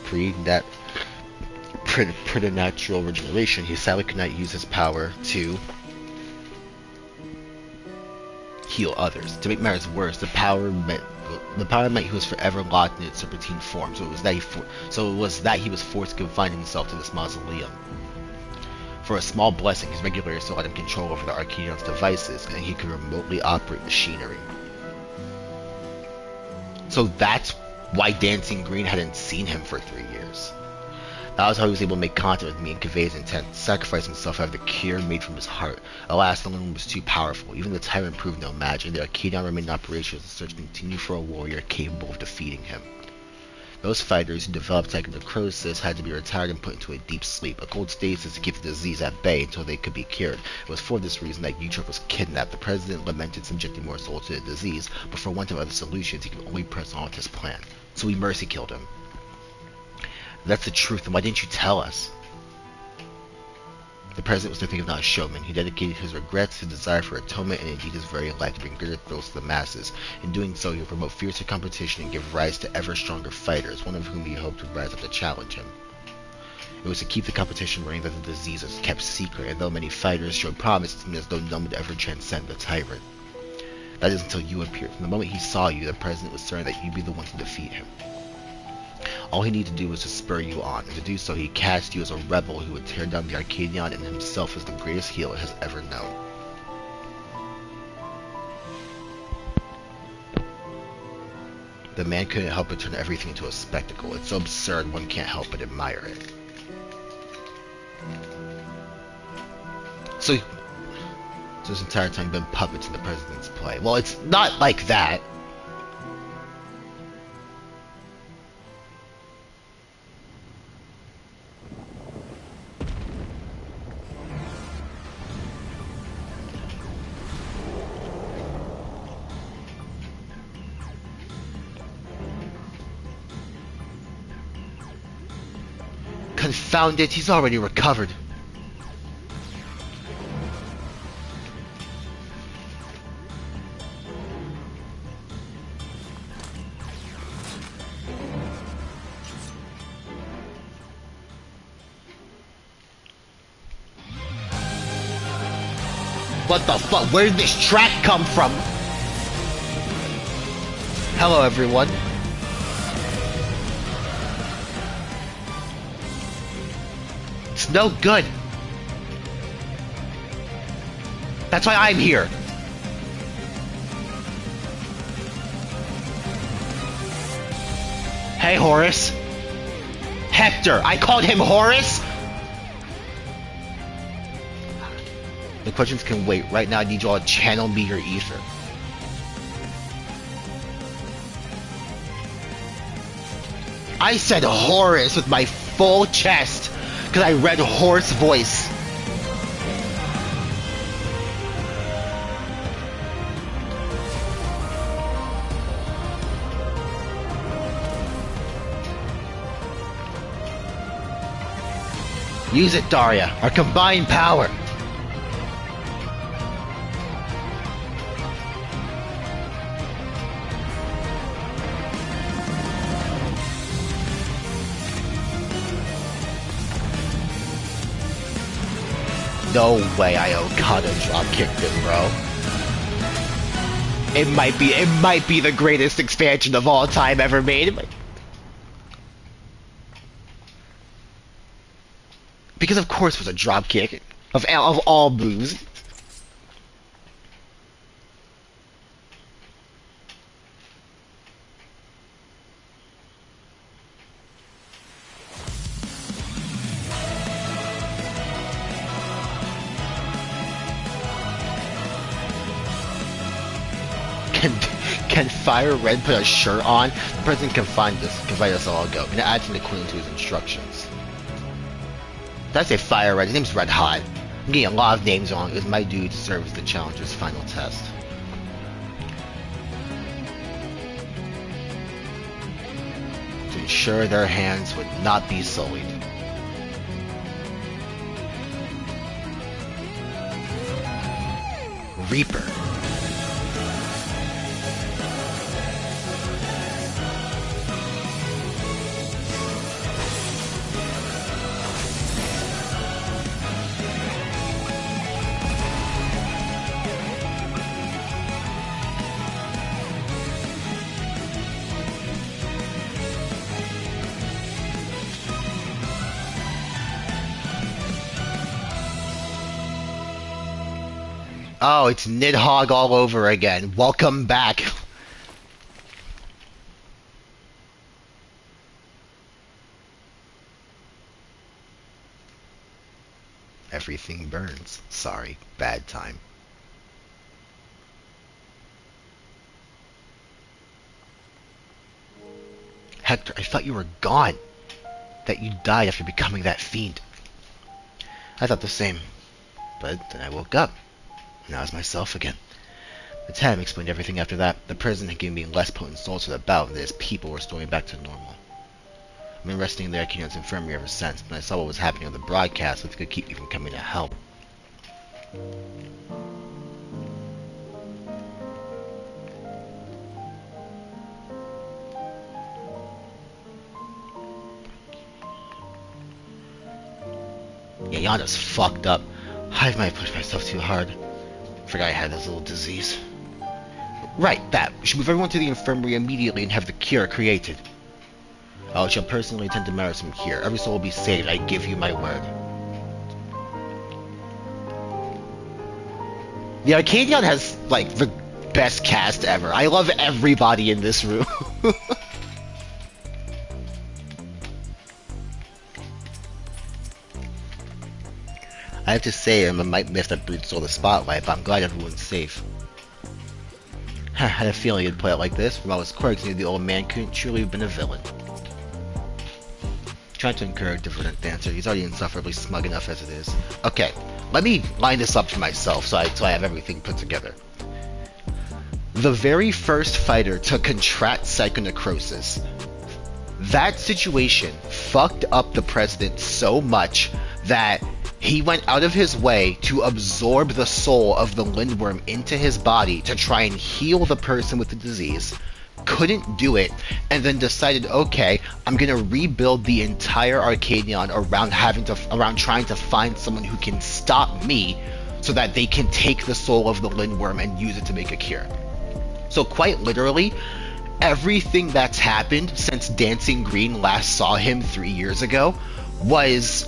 preternatural regeneration, he sadly could not use his power to heal others. To make matters worse, the power meant he was forever locked in its serpentine form. So it was that he was forced to confine himself to this mausoleum. For a small blessing, his regulators still let him control over the Arcadion's devices, and he could remotely operate machinery. So that's why Dancing Green hadn't seen him for 3 years. That was how he was able to make contact with me and convey his intent, sacrifice himself to have the cure made from his heart. Alas, the Lindworm was too powerful. Even the tyrant proved no match, and the Arcadion remained in operation as the search continued for a warrior capable of defeating him. Those fighters who developed psychonecrosis had to be retired and put into a deep sleep, a cold stasis to keep the disease at bay until they could be cured. It was for this reason that Utrope was kidnapped. The president lamented subjecting more souls to the disease, but for want of other solutions, he could only press on with his plan. So he mercy killed him. That's the truth, and why didn't you tell us? The president was nothing if not a showman. He dedicated his regrets, his desire for atonement, and indeed his very life to bring greater thrills to the masses. In doing so, he would promote fiercer competition and give rise to ever stronger fighters, one of whom he hoped would rise up to challenge him. It was to keep the competition running that the disease was kept secret, and though many fighters showed promise, it seemed as though none would ever transcend the tyrant. That is until you appeared. From the moment he saw you, the president was certain that you'd be the one to defeat him. All he needed to do was to spur you on, and to do so he cast you as a rebel who would tear down the Arcadion and himself as the greatest heel it has ever known. The man couldn't help but turn everything into a spectacle. It's so absurd one can't help but admire it. So this entire time you've been puppets in the president's play. Well, it's not like that. Confound it, he's already recovered. What the fuck? Where did this track come from? Hello, everyone. It's no good. That's why I'm here. Hey, Horace. Hector. I called him Horace? The questions can wait. Right now, I need you all to channel me your ether. I said Horace with my full chest because I read hoarse voice. Use it, Daria. Our combined power. No way I Okada drop kicked him, bro. It might be the greatest expansion of all time ever made. Because of course it was a drop kick of all moves. Can Fire Red put a shirt on? The president can find us all go. And adds an according to his instructions. Did I say Fire Red? His name's Red Hot. I'm getting a lot of names wrong. It was my duty to serve as the challenger's final test. To ensure their hands would not be sullied. Reaper. Oh, it's Nidhogg all over again. Welcome back. Everything burns. Sorry, bad time. Hector, I thought you were gone. That you died after becoming that fiend. I thought the same. But then I woke up. And I was myself again. Matam explained everything after that. The prison had given me less potent souls to the bout, and his people were restoring back to normal. I've been resting in the Arcadion's infirmary ever since, but I saw what was happening on the broadcast, so it could keep me from coming to help. Yeah, Yana's fucked up. I might have pushed myself too hard. Forgot I had this little disease. Right, that. We should move everyone to the infirmary immediately and have the cure created. I shall personally attend to matters from here. Every soul will be saved, I give you my word. The Arcadion has, like, the best cast ever. I love everybody in this room. I have to say, I might miss that Brute stole the spotlight, but I'm glad everyone's safe. I had a feeling he'd play it like this. From all his quirks, the old man couldn't truly have been a villain. Trying to encourage the verdant dancer. He's already insufferably smug enough as it is. Okay, let me line this up for myself so I have everything put together. The very first fighter to contract psychonecrosis. That situation fucked up the president so much that he went out of his way to absorb the soul of the Lindworm into his body to try and heal the person with the disease. Couldn't do it, and then decided, okay, I'm gonna rebuild the entire Arcadion around trying to find someone who can stop me so that they can take the soul of the Lindworm and use it to make a cure. So quite literally, everything that's happened since Dancing Green last saw him 3 years ago was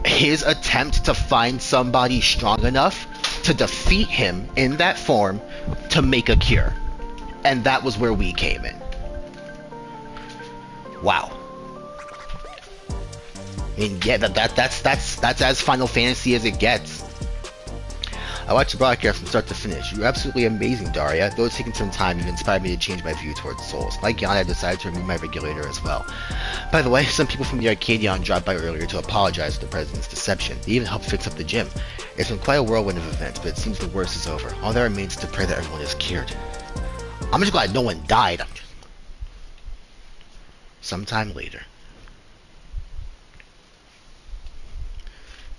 his attempt to find somebody strong enough to defeat him in that form to make a cure. And that was where we came in. Wow. I mean, yeah, that's as Final Fantasy as it gets. I watched the broadcast from start to finish. You were absolutely amazing, Daria. Though it's taken some time, you've inspired me to change my view towards souls. Like Yana, I decided to remove my regulator as well. By the way, some people from the Arcadion dropped by earlier to apologize for the president's deception. They even helped fix up the gym. It's been quite a whirlwind of events, but it seems the worst is over. All that remains is to pray that everyone is cured. I'm just glad no one died. Sometime later.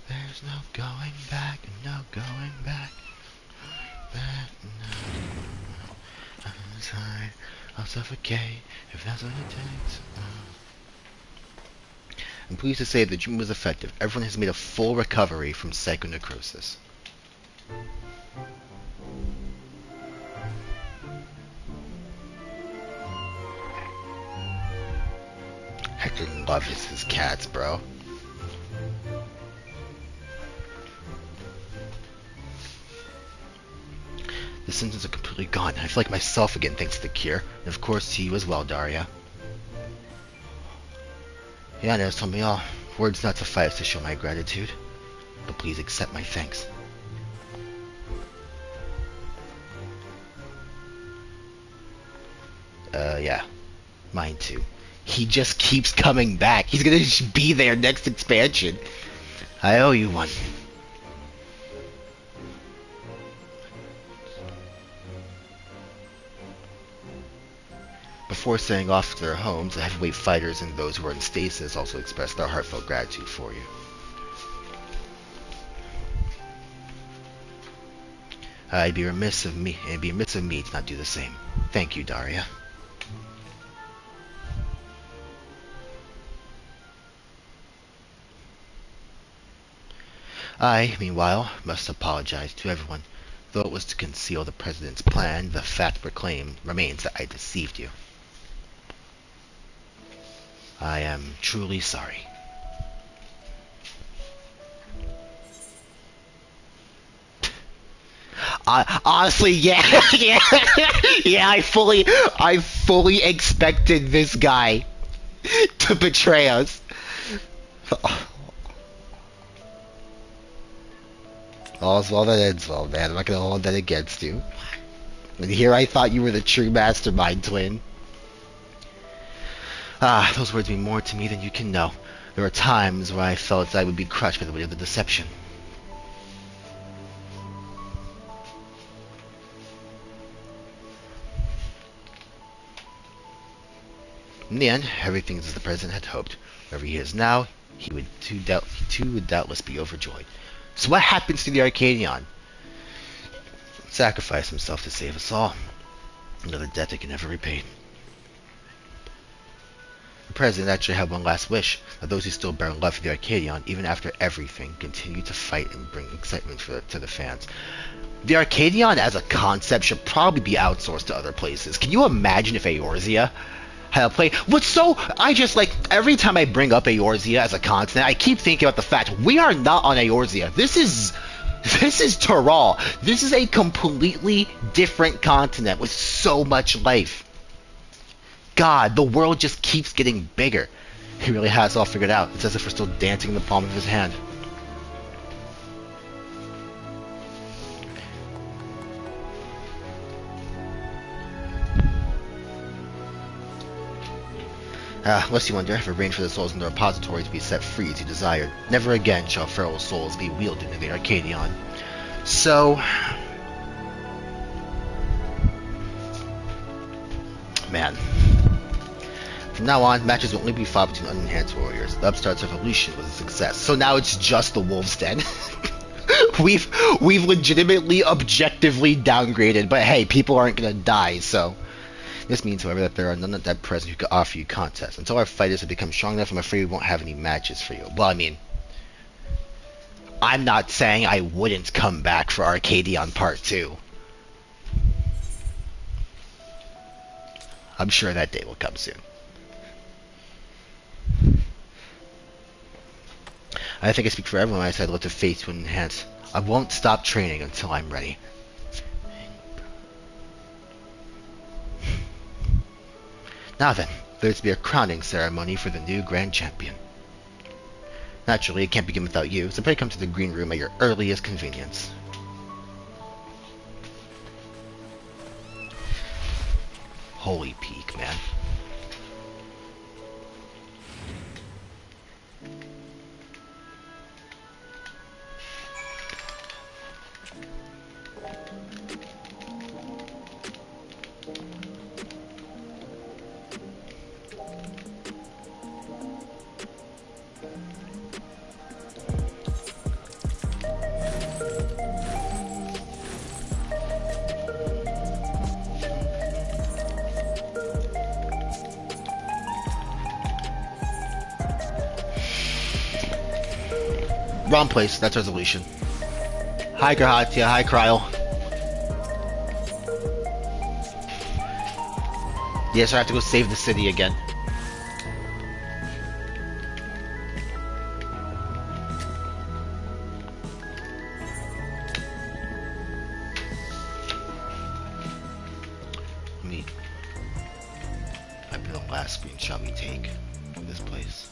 There's no going back, no going back. I'm inside, I'll suffocate if that's what it takes. I'm pleased to say the dream was effective. Everyone has made a full recovery from psychonecrosis. Hector loves his cats, bro. The symptoms are completely gone. I feel like myself again thanks to the cure. And of course to you as well, Daria. Yana has told me all. Words not suffice to show my gratitude. But please accept my thanks. Yeah. Mine too. He just keeps coming back. He's gonna be there next expansion. I owe you one. Before setting off to their homes, the heavyweight fighters and those who are in stasis also expressed their heartfelt gratitude for you. It'd be remiss of me to not do the same. Thank you, Daria. I, meanwhile, must apologize to everyone. Though it was to conceal the president's plan, the fact remains that I deceived you. I am truly sorry. Honestly, yeah, yeah, I fully expected this guy to betray us. All's well that ends well, man. I'm not gonna hold that against you. And here I thought you were the true mastermind, twin. Ah, those words mean more to me than you can know. There were times where I felt I would be crushed by the weight of the deception. In the end, everything is as the president had hoped. Wherever he is now, he would doubtless be overjoyed. So what happens to the Arcadion? Sacrifice himself to save us all. Another debt that can never repay. The president actually had one last wish, that those who still bear love for the Arcadion, even after everything, continue to fight and bring excitement to the fans. The Arcadion as a concept should probably be outsourced to other places. Can you imagine if Eorzea had a play? Every time I bring up Eorzea as a continent, I keep thinking about the fact we are not on Eorzea. This is Terral. This is a completely different continent with so much life. God, the world just keeps getting bigger. He really has it all figured out. It's as if we're still dancing in the palm of his hand. Lest you wonder, if arranged for the souls in the repository to be set free as you desired. Never again shall feral souls be wielded in the Arcadion. So... man. From now on, matches will only be fought between unenhanced warriors. The Upstart's evolution was a success. So now it's just the Wolves Den. We've legitimately, objectively downgraded, but hey, people aren't gonna die, so... This means, however, that there are none at present who could offer you contests. Until our fighters have become strong enough, I'm afraid we won't have any matches for you. Well, I mean... I'm not saying I wouldn't come back for Arcadion Part 2. I'm sure that day will come soon. I think I speak for everyone when I said let the fates to enhance. I won't stop training until I'm ready. Now then, there's to be a crowning ceremony for the new Grand Champion. Naturally, it can't begin without you, so pray come to the green room at your earliest convenience. Holy peak, man. Wrong place, that's resolution. Hi Grahatia, hi Kryl. Yes, I have to go save the city again. I've been the last screenshot we take of this place.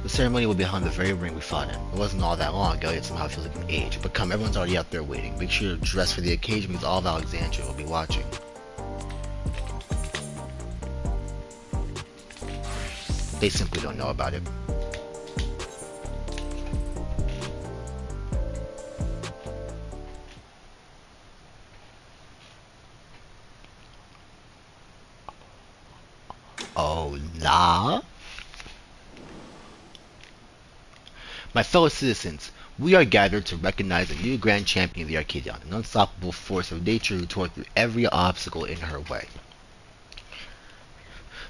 The ceremony will be behind the very ring we fought in. It wasn't all that long ago, yet somehow it feels like an age. But come, everyone's already out there waiting. Make sure you're dressed for the occasion because all of Alexandria will be watching. They simply don't know about it. Oh, nah? My fellow citizens, we are gathered to recognize a new grand champion of the Arcadion, an unstoppable force of nature who tore through every obstacle in her way.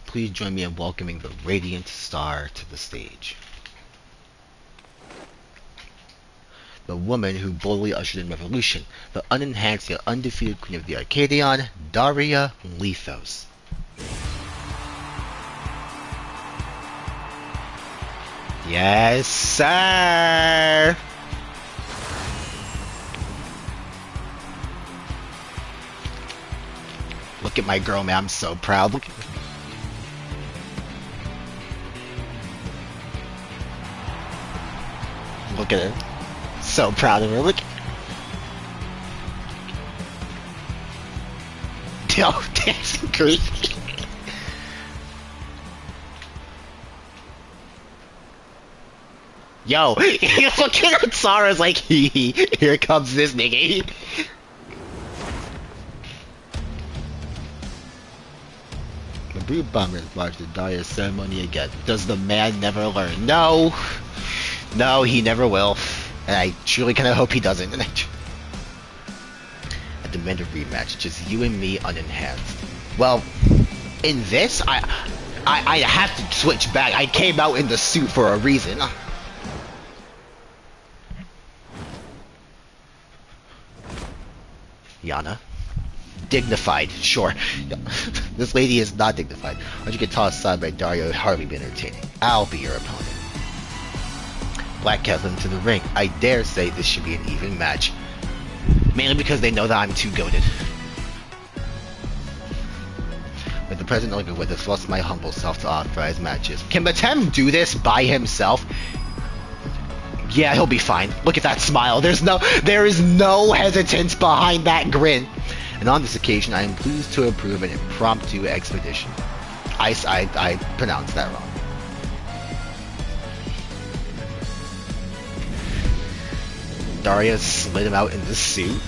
Please join me in welcoming the radiant star to the stage. The woman who boldly ushered in revolution, the unenhanced yet undefeated queen of the Arcadion, Daria Lethos. Yes, sir! Look at my girl, man. I'm so proud. Look at her. So proud of her. Look. Yo, that's crazy. Yo, look at Sara's like, here comes this nigga. The brood bombers watch the Daria ceremony again. Does the man never learn? No. No, he never will. And I truly kind of hope he doesn't. I demand a rematch, just you and me unenhanced. Well, in this, I have to switch back. I came out in the suit for a reason. Yana. Dignified, sure. This lady is not dignified. Once you get tossed aside by Dario, it would hardly be entertaining. I'll be your opponent. Black Cat into the ring. I dare say this should be an even match. Mainly because they know that I'm too goated. With the president no longer with us, lost my humble self to authorize matches. Can Batem do this by himself? Yeah, he'll be fine. Look at that smile. There is no hesitance behind that grin. And on this occasion, I am pleased to approve an impromptu expedition. I pronounced that wrong. Daria slid him out in the suit.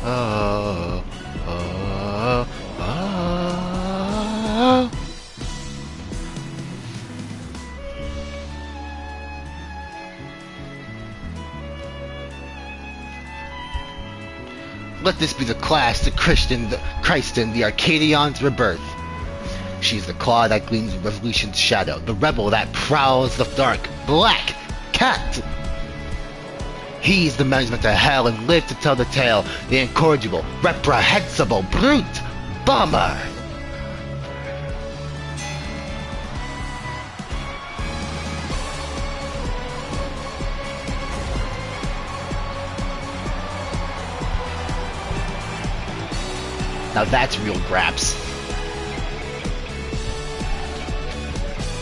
Oh. Let this be the class, the Christian, the Christen, the Arcadion's rebirth. She's the claw that gleams in revolution's shadow, the rebel that prowls the dark, black cat. He's the management to hell and live to tell the tale, the incorrigible, reprehensible, brute, bomber. Now that's real graps.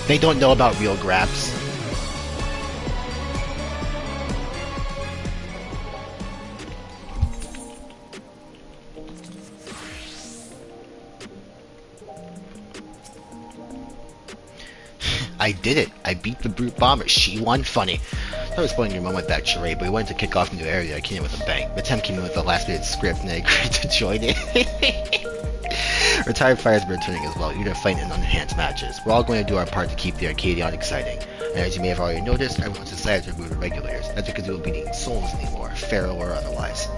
They don't know about real graps. I did it. I beat the brute bomber. She won. Funny. I was spoiling your moment with that charade, but we wanted to kick off a new area. I came in with a bang. The Tem came in with a last-minute script, and I agreed to join it. Retired fighters were returning as well, eager to fight in unenhanced matches. We're all going to do our part to keep the Arcadion exciting. And as you may have already noticed, everyone's decided to remove the regulators. That's because we won't be needing souls anymore, feral or otherwise.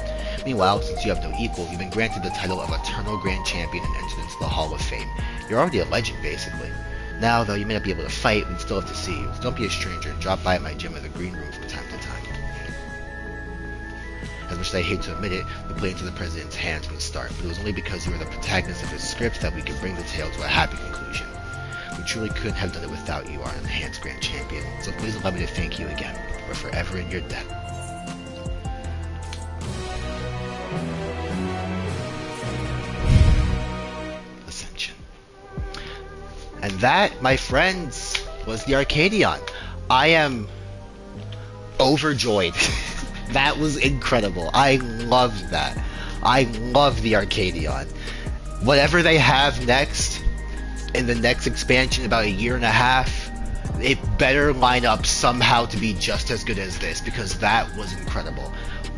Meanwhile, since you have no equal, you've been granted the title of Eternal Grand Champion and entered into the Hall of Fame. You're already a legend, basically. Now, though, you may not be able to fight, we still have to see you. So don't be a stranger and drop by at my gym or the green room from time to time. As much as I hate to admit it, we played into the president's hands from the start, but it was only because you were the protagonist of his scripts that we could bring the tale to a happy conclusion. We truly couldn't have done it without you, our enhanced Grand Champion, so please allow me to thank you again. We're forever in your debt. Ascension. And that, my friends, was the Arcadion. I am overjoyed. That was incredible. I loved that. I love the Arcadion. Whatever they have next, in the next expansion, about a year and a half, it better line up somehow to be just as good as this, because that was incredible.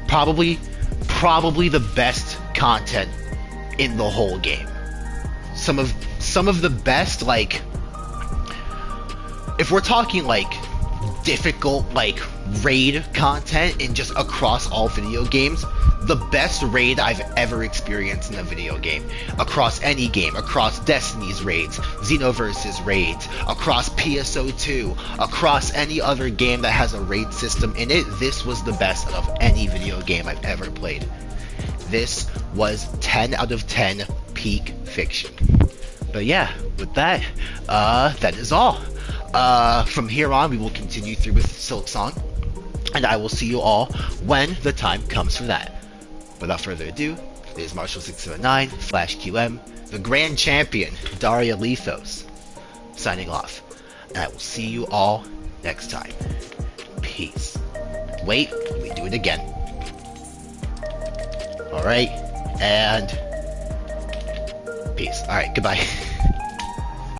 Probably the best content in the whole game. Some of the best, like, if we're talking like difficult like raid content in just across all video games, the best raid I've ever experienced in a video game, across any game, across Destiny's raids, Xenoverse's raids, across PSO2, across any other game that has a raid system in it, this was the best of any video game I've ever played. This was 10 out of 10 peak fiction. But yeah, with that, that is all. From here on, we will continue through with Silk Song, and I will see you all when the time comes for that. Without further ado, it is Marshall679 /QM, the Grand Champion, Daria Lethos, signing off. And I will see you all next time. Peace. Wait, let me do it again. Alright, and peace. Alright, goodbye.